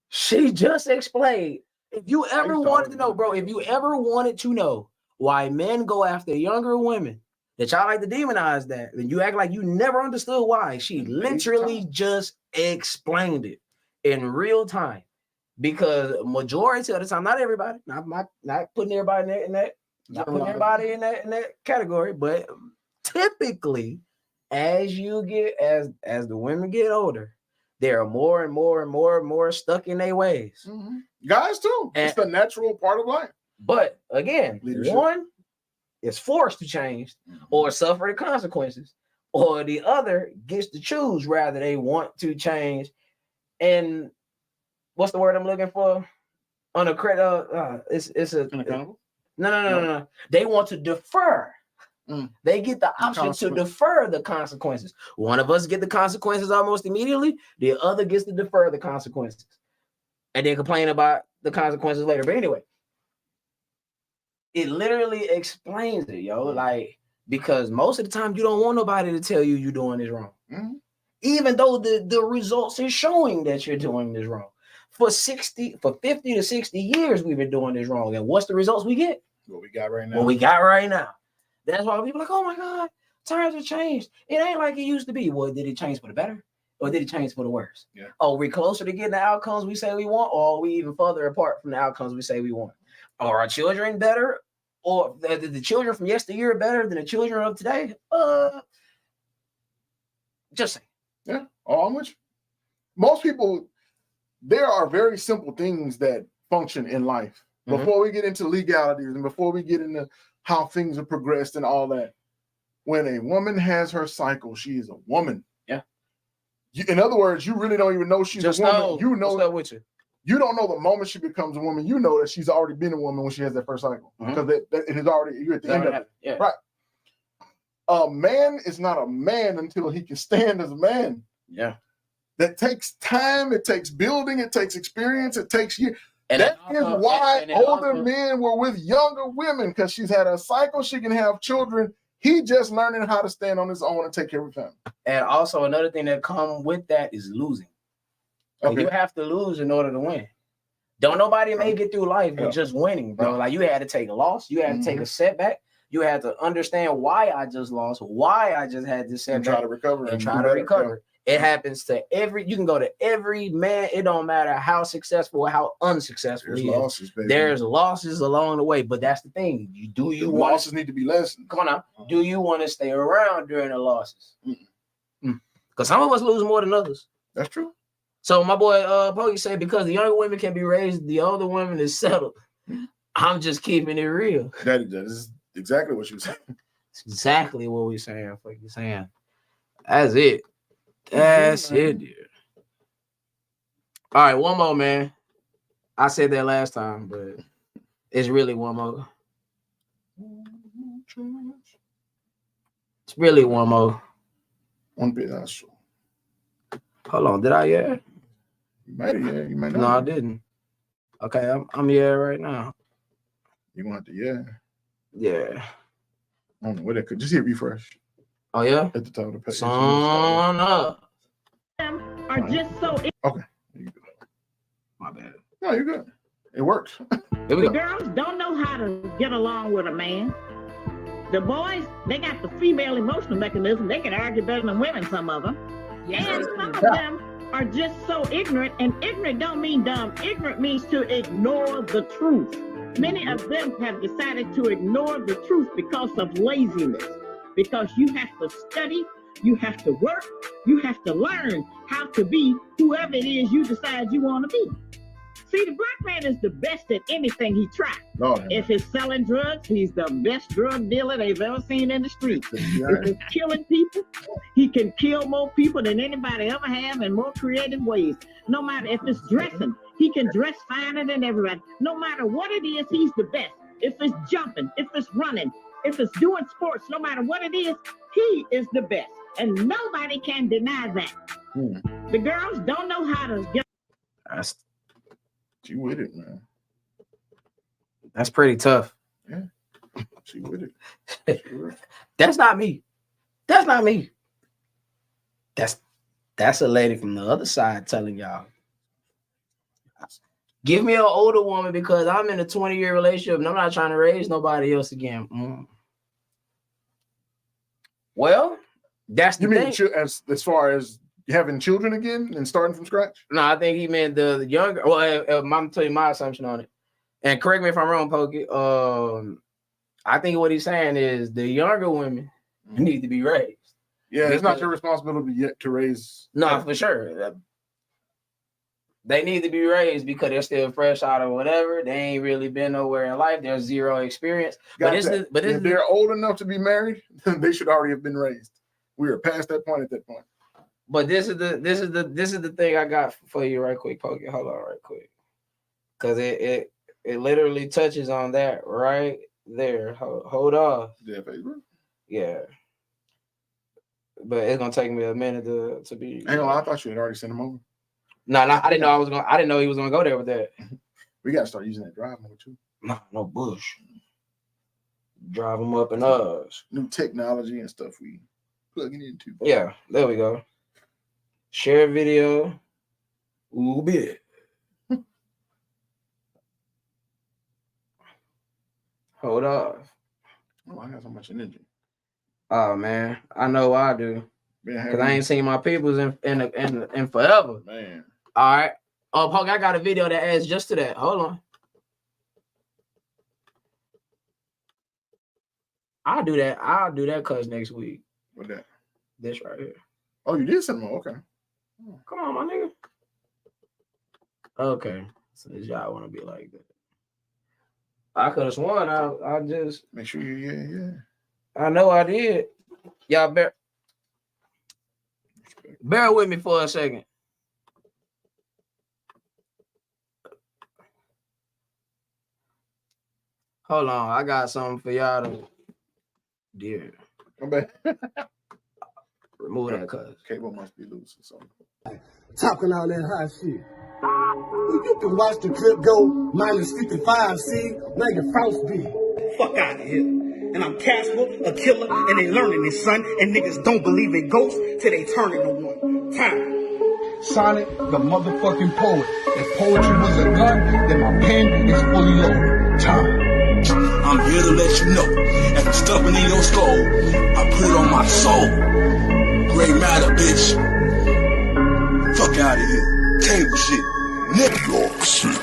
She just explained. If you ever wanted to know, bro, if you ever wanted to know why men go after younger women, that y'all like to demonize that, then you act like you never understood why. She literally just explained it in real time. Because majority of the time, not everybody, not putting everybody in that, not putting everybody in that category, but typically, as the women get older, they are more and more stuck in their ways. Mm-hmm. Guys too. It's the natural part of life. But again, one is forced to change or suffer the consequences, or the other gets to choose whether they want to change. And what's the word I'm looking for? On a credit, it's a no. They want to defer. They get the option to defer the consequences. One of us get the consequences almost immediately. The other gets to defer the consequences, and then complain about the consequences later. But anyway, it literally explains it, yo. Like, because most of the time you don't want nobody to tell you you're doing this wrong, even though the results is showing that you're doing this wrong. For 50 to 60 years, we've been doing this wrong, and what's the results we get? What we got right now. That's why people are like, oh my God, times have changed. It ain't like it used to be. Well, did it change for the better? Or did it change for the worse? Yeah. Are we closer to getting the outcomes we say we want? Or are we even further apart from the outcomes we say we want? Are our children better? Or the children from yesteryear better than the children of today? Just saying. Yeah. I'm with you. Most people, there are very simple things that function in life. Before we get into legalities and before we get into how things have progressed and all that, when a woman has her cycle, she is a woman. Yeah. In other words, you really don't even know she's a woman. You know that with you. You don't know the moment she becomes a woman. You know that she's already been a woman when she has that first cycle, because it has already, you're at the end of it. Yeah. Right. A man is not a man until he can stand as a man. Yeah. That takes time. It takes building. It takes experience. It takes years. And that is also, why and older also, men were with younger women, because she's had a cycle, she can have children. He just learning how to stand on his own and take care of his family. And also another thing that come with that is losing. Okay. You have to lose in order to win. Don't nobody make it through life with just winning, bro. Like you had to take a loss, you had to take a setback, you had to understand why I just lost, why I just had this setback, and try to recover and try to recover. Yeah. It happens to you can go to every man. It don't matter how successful or how unsuccessful he is. There's losses along the way, but that's the thing. Losses need to be lessened. Come on now. Do you want to stay around during the losses? Because some of us lose more than others. That's true. So my boy Pokey said, because the younger women can be raised, the older women is settled. I'm just keeping it real. That is exactly what you saying. It's exactly what we're saying. Fucking saying. That's it. That's it, dude. All right, one more, man. I said that last time, but it's really one more. It's really one more. One pedazo. Hold on, did I? Yeah. You might have, yeah. You might not. No, I didn't. Okay, I'm right now. You're gonna have to, yeah. Yeah. I don't know what that could. Just hit refresh. Oh yeah? At the top of the page. Son up. Are just so. Okay. My bad. No, you're good. It works. Here we go. The girls don't know how to get along with a man. The boys, they got the female emotional mechanism. They can argue better than women, some of them. And some of them are just so ignorant. And ignorant don't mean dumb. Ignorant means to ignore the truth. Many of them have decided to ignore the truth because of laziness. Because you have to study, you have to work, you have to learn how to be whoever it is you decide you want to be. See, the black man is the best at anything he tries. If it's selling drugs, he's the best drug dealer they've ever seen in the streets. If it's killing people, he can kill more people than anybody ever have in more creative ways. No matter if it's dressing, he can dress finer than everybody. No matter what it is, he's the best. If it's jumping, if it's running, if it's doing sports, no matter what it is, he is the best. And nobody can deny that. The girls don't know how to get. She with it, man. That's pretty tough. Yeah. She with it. That's not me. That's not me. That's a lady from the other side telling y'all. Give me an older woman because I'm in a 20-year relationship and I'm not trying to raise nobody else again. Well, that's the thing. You mean as far as having children again and starting from scratch? No, I think he meant the younger. Well, I'm gonna tell you my assumption on it, and correct me if I'm wrong, Pokey. I think what he's saying is the younger women need to be raised. Yeah, it's not your responsibility yet to raise. No, for sure. They need to be raised because they're still fresh out of whatever. They ain't really been nowhere in life. There's zero experience. If they're old enough to be married, then they should already have been raised. We are past that point at that point. But this is the thing I got for you right quick, Pokey. Hold on right quick. Because it literally touches on that right there. Hold on. Yeah, Facebook? Yeah. But it's gonna take me a minute to be. Hang on, I thought you had already sent him over. No, I didn't know I didn't know he was gonna go there with that. We gotta start using that drive mode too. No bush. Drive them up in us. New technology and stuff we plugging into. Yeah, there we go. Share video. Ooh, bit. Hold off. Oh, I got so much energy. Oh man, I know I do. Because I ain't seen my peoples in forever. Man. All right. Oh, Pokey, I got a video that adds just to that. Hold on. I'll do that cuz next week. What that? This right here. Oh, you did send them. Okay. Come on, my nigga. Okay. Since y'all want to be like that. I could have sworn I just make sure you yeah. I know I did. Y'all bear with me for a second. Hold on, I got something for y'all to dear. Come back. Remove that cuz. Cable must be loose or something. Talking all that hot shit. You can watch the clip go minus 55, see? Now your frostbite. Fuck out of here. And I'm Casper, a killer, and they learning this, son. And niggas don't believe in ghosts till they turn into one. Time. Sonic, the motherfucking poet. If poetry was a gun, then my pen is fully loaded. Time. I'm here to let you know. If it's stuffing in your skull, I put it on my soul. Gray matter, bitch. Fuck out of here. Table shit. Nigga shit.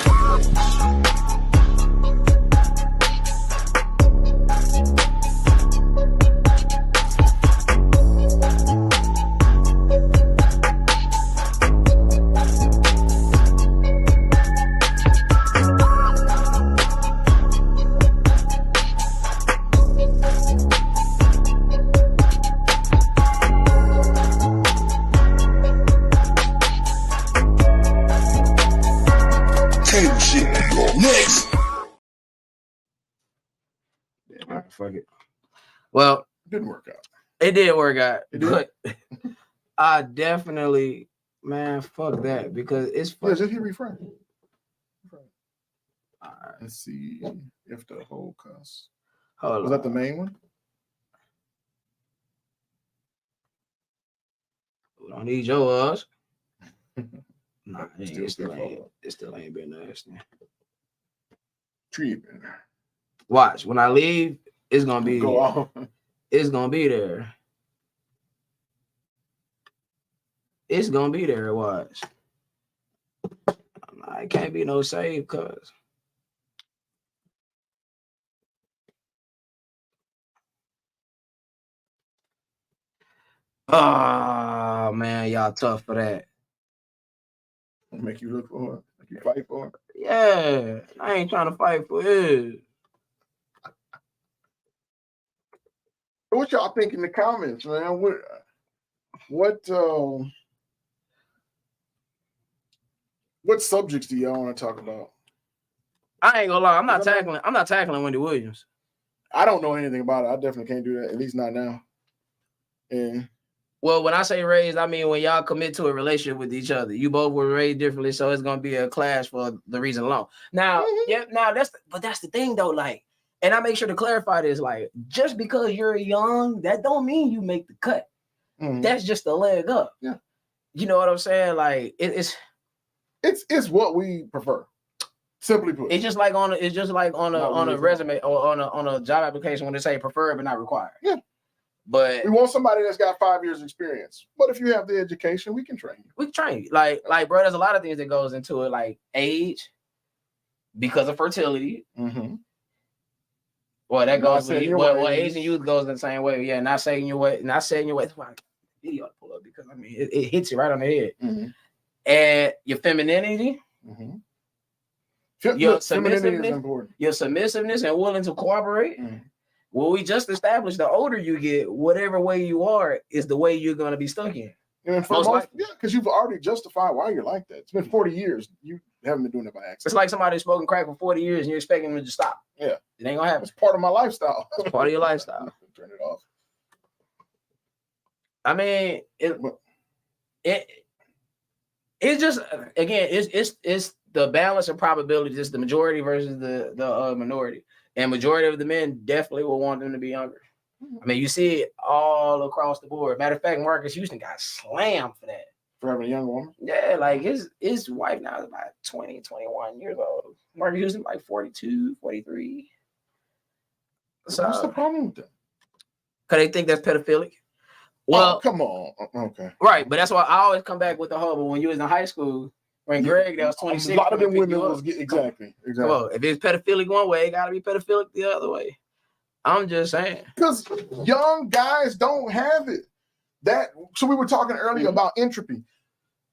Fuck it. Well, it didn't work out. It did work out. It did? But I definitely, man, fuck that because it's fun. Yeah, just hit refresh. All right. Let's see if the whole cuss. Was that the main one? We don't need yours. Nah, it still ain't been nasty. Treatment. Watch when I leave. It's gonna be. Go off. It's gonna be there. It's gonna be there. Watch. It can't be no save, cause. Oh man, y'all tough for that. Make you look for it. Make you fight for it. Yeah, I ain't trying to fight for it. What y'all think in the comments, man? What subjects do y'all want to talk about? I ain't gonna lie, I'm not tackling Wendy Williams. I don't know anything about it. I definitely can't do that, at least not now. And well, when I say raised, I mean when y'all commit to a relationship with each other. You both were raised differently, so it's gonna be a clash for the reason alone. Now, that's the thing though, like. And I make sure to clarify this, like, just because you're young, that don't mean you make the cut. Mm-hmm. That's just a leg up. Yeah. You know what I'm saying? Like, it's what we prefer. Simply put. It's just like on a resume or on a job application when they say preferred but not required. Yeah. But we want somebody that's got 5 years experience. But if you have the education, we can train you. We can train you. Like, bro, there's a lot of things that goes into it, like age, because of fertility. Mm-hmm. Well, that goes with well, age and youth goes the same way. Yeah, not saying your way. That's why video to pull up because I mean it hits you right on the head. Mm-hmm. And your femininity, your submissiveness, is important. Your submissiveness and willing to cooperate. Mm-hmm. Well, we just established the older you get, whatever way you are is the way you're gonna be stuck in. And for most, because you've already justified why you're like that. It's been 40 years. You haven't been doing it by accident. It's like somebody smoking crack for 40 years and you're expecting them to stop. Yeah. It ain't gonna happen. It's part of my lifestyle. It's part of your lifestyle. Turn it off. I mean, it's just again, it's the balance of probability, just the majority versus the minority. And majority of the men definitely will want them to be younger. I mean, you see it all across the board. Matter of fact, Marcus Houston got slammed for that. For having a young woman? Yeah, like his wife now is about 20, 21 years old. Marcus Houston like 42, 43. So what's the problem with that? Because they think that's pedophilic. Well, come on. Okay. Right, but that's why I always come back with the whole, but when you was in high school, when Greg, that was 26. A lot of them women was exactly. Well, if it's pedophilic one way, it got to be pedophilic the other way. I'm just saying. Because young guys don't have it. So we were talking earlier about entropy.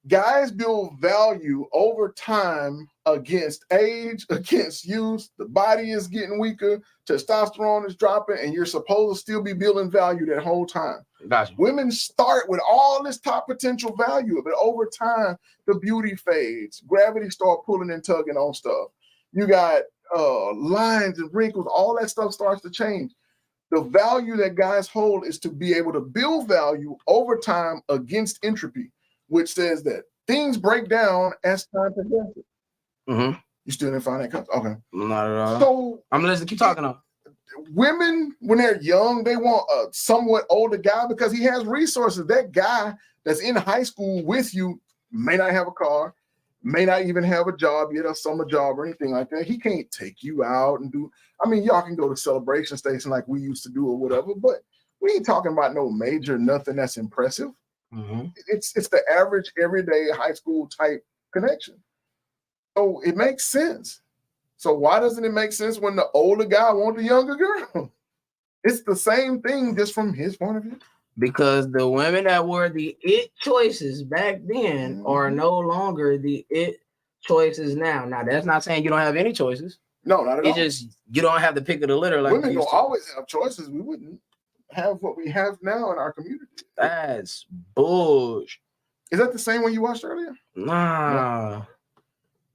Guys build value over time against age, against youth. The body is getting weaker. Testosterone is dropping, and you're supposed to still be building value that whole time. Gotcha. Women start with all this top potential value, but over time, the beauty fades. Gravity start pulling and tugging on stuff. You got lines and wrinkles. All that stuff starts to change. The value that guys hold is to be able to build value over time against entropy, which says that things break down as time progresses. Mm-hmm. You still didn't find that concept? Okay. Not at all. So I'm listening. Keep talking on. Women, when they're young, they want a somewhat older guy because he has resources. That guy that's in high school with you may not have a car, may not even have a job yet, a summer job or anything like that. He can't take you out and do. I mean, y'all can go to celebration station like we used to do or whatever, but we ain't talking about no major nothing that's impressive. Mm-hmm. It's the average everyday high school type connection. So it makes sense. So why doesn't it make sense when the older guy wants the younger girl? It's the same thing, just from his point of view. Because the women that were the it choices back then are no longer the it choices now. Now, that's not saying you don't have any choices. No, not at all. It's just you don't have the pick of the litter. Like women don't always have choices. We wouldn't have what we have now in our community. That's bullshit. Is that the same one you watched earlier? Nah. No.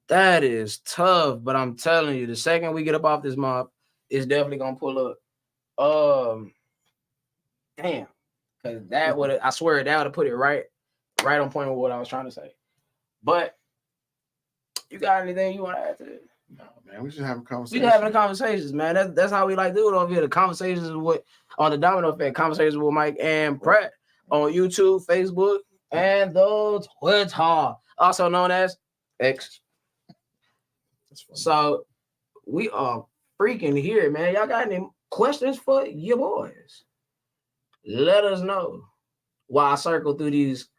That is tough, but I'm telling you, the second we get up off this mob, it's definitely gonna pull up. Damn, because that would I swear that would have put it right on point with what I was trying to say. But you got anything you want to add to it? No, man, we just having conversations. We just having conversations, man. That's how we like do it over here. The conversations with on the Domino Effect, conversations with Mike and Pratt on YouTube, Facebook, and the Twitter, also known as X. So we are freaking here, man. Y'all got any questions for your boys? Let us know while I cycle through these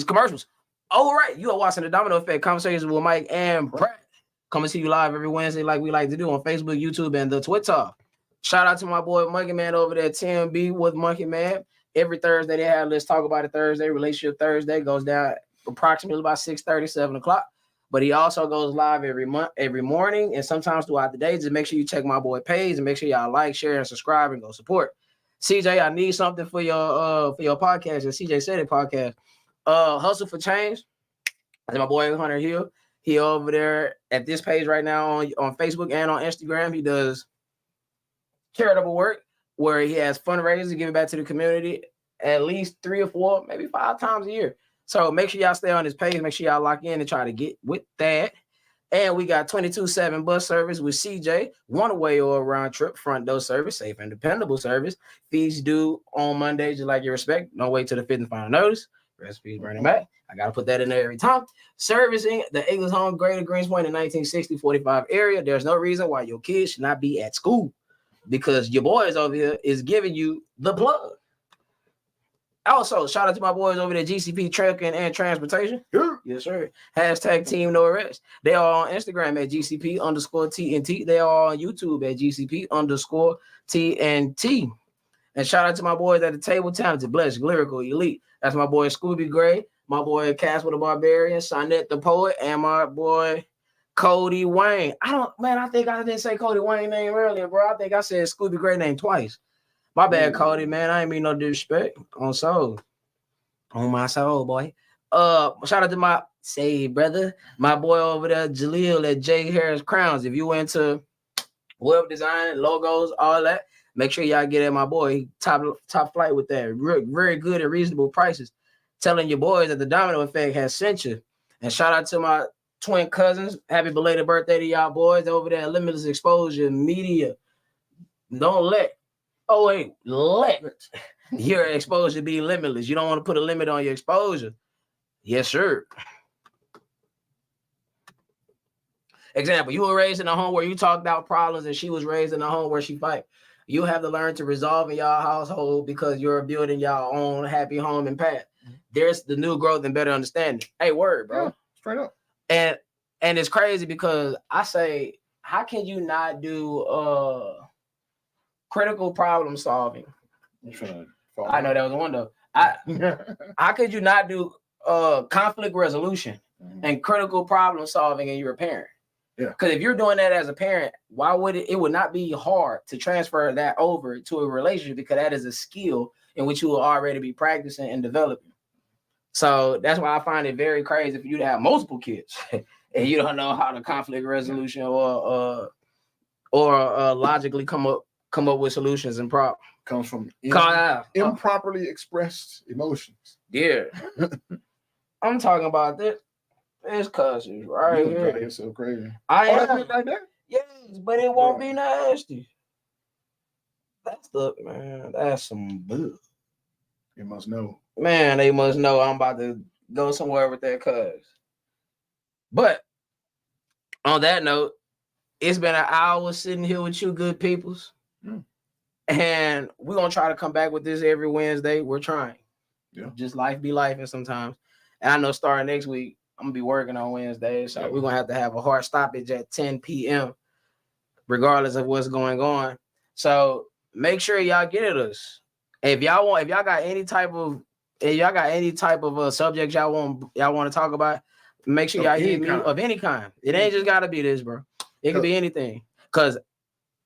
commercials. All right, you are watching the Domino Effect Conversations with Mike and Pratt. Coming to you live every Wednesday, like we like to do on Facebook, YouTube, and the Twitter. Shout out to my boy Monkey Man over there, TMB with Monkey Man. Every Thursday they have Let's Talk About It Thursday. Relationship Thursday goes down approximately about 6:30, 7 o'clock. But he also goes live every morning and sometimes throughout the day. Just make sure you check my boy page and make sure y'all like, share, and subscribe and go support. CJ, I need something for your podcast. And CJ said it podcast. Hustle for Change. That's my boy Hunter Hill. He over there at this page right now on Facebook and on Instagram. He does charitable work where he has fundraisers giving back to the community at least 3 or 4, maybe 5 times a year. So make sure y'all stay on his page. Make sure y'all lock in and try to get with that. And we got 24/7 bus service with CJ, one way or a round trip, front door service, safe and dependable service. Fees due on Monday, just like you respect. Don't wait till the 5th and final notice. Recipes burning back. I got to put that in there every time. Servicing the Eagles home, Greater Greenspoint in 1960-45 area. There's no reason why your kids should not be at school because your boys over here is giving you the plug. Also, shout out to my boys over there, GCP Trucking and Transportation. Yeah. Yes, sir. Hashtag Team No Arrest. They are on Instagram at GCP_TNT. They are on YouTube at GCP_TNT. And shout out to my boys at the table, Talented, Blessed, Lyrical, Elite. That's my boy Scooby Gray, my boy Casper the Barbarian, Sonette the Poet, and my boy Cody Wayne. I think I didn't say Cody Wayne name earlier, bro. I think I said Scooby Gray name twice. My bad, Cody, man. I ain't mean no disrespect. On soul. On my soul, boy. Shout out to my brother, my boy over there, Jaleel at J Harris Crowns. If you into web design, logos, all that, make sure y'all get at my boy. Top flight with that. Very good at reasonable prices. Telling your boys that the Domino Effect has sent you. And shout out to my twin cousins. Happy belated birthday to y'all boys over there at Limitless Exposure Media. Let your exposure be limitless. You don't want to put a limit on your exposure. Yes, sir. Example, you were raised in a home where you talked out problems and she was raised in a home where she fight. You have to learn to resolve in y'all household because you're building y'all own happy home and path. There's the new growth and better understanding. Hey, word, bro. Yeah, straight up. And it's crazy because I say, how can you not do critical problem solving? I know that was one though. How could you not do conflict resolution and critical problem solving and you're a parent? Yeah. Because if you're doing that as a parent, why would it would not be hard to transfer that over to a relationship because that is a skill in which you will already be practicing and developing. So that's why I find it very crazy for you to have multiple kids and you don't know how to conflict resolution or logically come up with solutions and problems. Comes from improperly expressed emotions. Yeah. I'm talking about this. It's cousins right You here. drive yourself crazy. I That's am. it right there. Yes, but it won't Bro. be nasty. That's the man. That's some boo. You must know. Man, they must know I'm about to go somewhere with that cuz. But on that note, it's been an hour sitting here with you good peoples. And we're gonna try to come back with this every Wednesday. We're trying. Yeah. Just life be life and sometimes. And I know starting next week, I'm gonna be working on Wednesdays. So we're gonna have a hard stoppage at 10 p.m. regardless of what's going on. So make sure y'all get at us. If y'all got any type of subject y'all want to talk about, make sure y'all hit me of any kind. It ain't just gotta be this, bro. It could be anything. Cause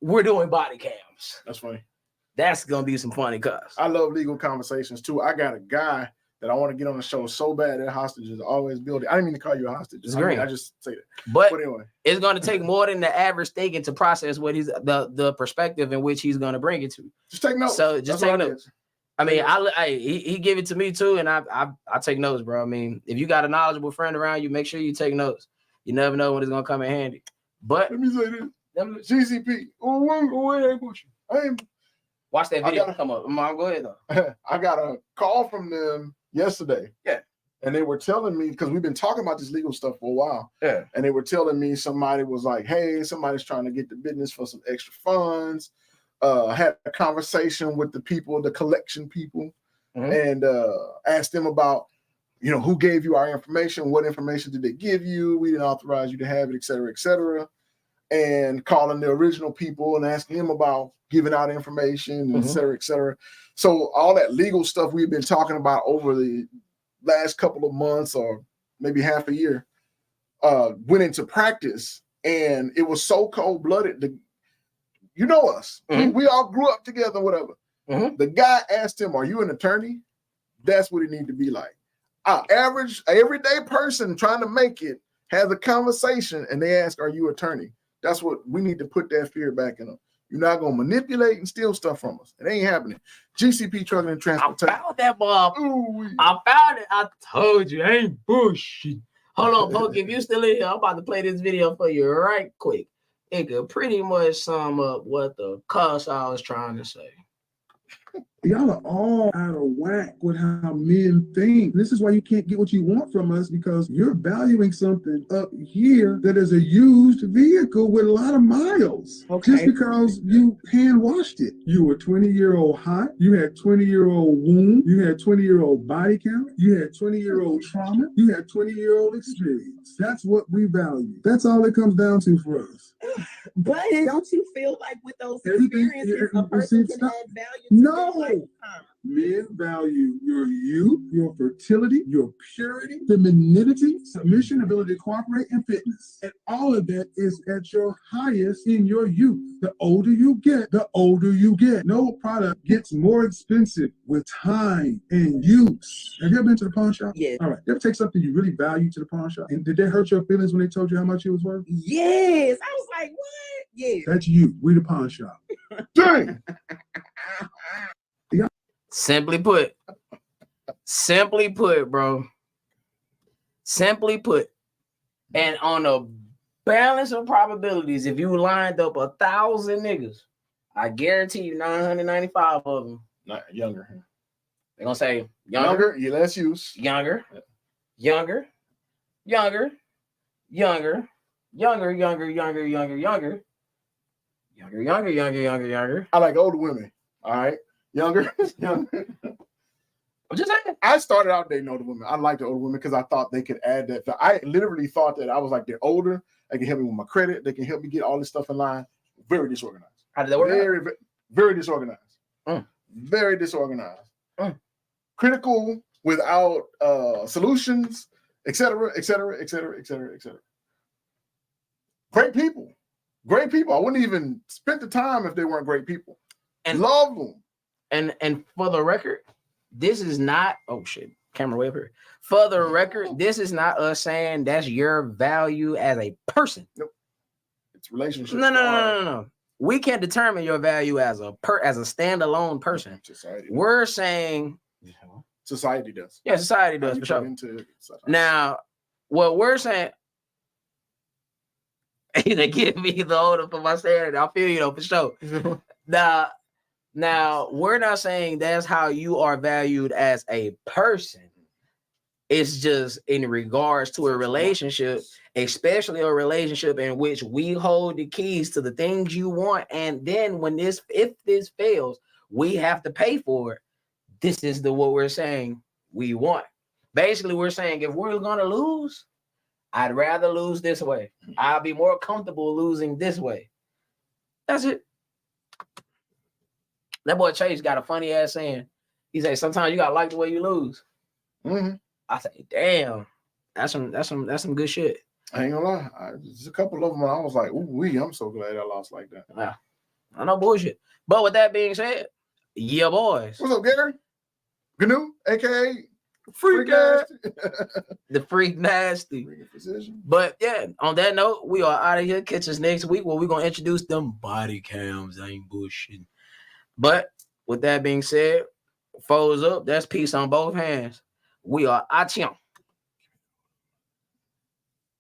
we're doing body cams. That's funny. That's gonna be some funny cuz. I love legal conversations too. I got a guy that I want to get on the show so bad that hostages always building. I didn't mean to call you a hostage. It's great. I just say that. But anyway, it's gonna take more than the average thinking to process what he's the perspective in which he's gonna bring it to. Just take notes. So just take notes. I mean, he give it to me too, and I take notes, bro. I mean, if you got a knowledgeable friend around you, make sure you take notes. You never know when it's gonna come in handy. But let me say this: GCP. I ain't. Watch that video come up. Mom, go ahead though. I got a call from them yesterday. Yeah. And they were telling me, because we've been talking about this legal stuff for a while. Yeah. And they were telling me somebody was like, hey, somebody's trying to get the business for some extra funds. Had a conversation with the people, the collection people, and asked them about, who gave you our information? What information did they give you? We didn't authorize you to have it, et cetera, et cetera. And calling the original people and asking them about giving out information, et cetera, et cetera. So all that legal stuff we've been talking about over the last couple of months or maybe half a year went into practice. And it was so cold-blooded. You know us. We all grew up together, whatever. The guy asked him, are you an attorney? That's what it need to be like. Our average, everyday person trying to make it has a conversation and they ask, are you an attorney? That's what we need to put that fear back in them. You're not going to manipulate and steal stuff from us. It ain't happening. GCP Trucking and Transportation. I found that, Bob. I found it. I told you. I ain't bullshit. Hold on, Poke. If you still in here, I'm about to play this video for you right quick. It could pretty much sum up what the cuss I was trying to say. Y'all are all out of whack with how men think. This is why you can't get what you want from us, because you're valuing something up here that is a used vehicle with a lot of miles. Okay. Just because you hand washed it. You were 20-year-old hot. You had 20-year-old wound. You had 20-year-old body count. You had 20-year-old trauma. You had 20-year-old experience. That's what we value. That's all it comes down to for us. But don't you feel like with those experiences, a person can add value to their lifetime? Men value your youth, your fertility, your purity, femininity, submission, ability to cooperate, and fitness. And all of that is at your highest in your youth. The older you get, the older you get. No product gets more expensive with time and use. Have you ever been to the pawn shop? Yeah. All right. You ever take something you really value to the pawn shop? And did they hurt your feelings when they told you how much it was worth? Yes. I was like, what? Yeah. That's you. We the pawn shop. Dang. Simply put, bro. Simply put. And on a balance of probabilities, if you lined up 1,000 niggas, I guarantee you 995 of them. Not younger. They're gonna say younger. Yeah, less use. Younger. I like older women. All right. Younger. I'm just saying. I started out dating older women. I liked the older women because I thought they could add that. I literally thought that I was like, they're older. They can help me with my credit. They can help me get all this stuff in line. Very disorganized. How did that work? Very disorganized. Very disorganized. Critical without solutions, etc., etc., etc., etc., etc. Great people. Great people. I wouldn't even spend the time if they weren't great people. And love them. And for the record, this is not, oh shit, camera way up here. For the record, this is not us saying that's your value as a person. Nope. It's relationship. No. We can't determine your value as a standalone person. Society. We're saying society does. Yeah, society does for sure. Now, what we're saying, they give me the order for my sanity. I feel you though for sure. Now we're not saying that's how you are valued as a person. It's just in regards to a relationship, especially a relationship in which we hold the keys to the things you want, and then if this fails, we have to pay for it. This is what we're saying we want. Basically, we're saying if we're gonna lose, I'd rather lose this way. I'll be more comfortable losing this way. That's it. That boy Chase got a funny ass saying. He said, sometimes you gotta like the way you lose. Mm-hmm. I say, damn, that's some good shit. I ain't gonna lie. There's a couple of them I was like, ooh, I'm so glad I lost like that. Yeah, I know bullshit. But with that being said, yeah, boys. What's up, Gary? Gnu, aka Freak Nasty. The Freak Nasty. But yeah, on that note, we are out of here. Catch us next week where we're gonna introduce them body cams. I ain't bullshit. But with that being said, foes up. That's peace on both hands. We are out.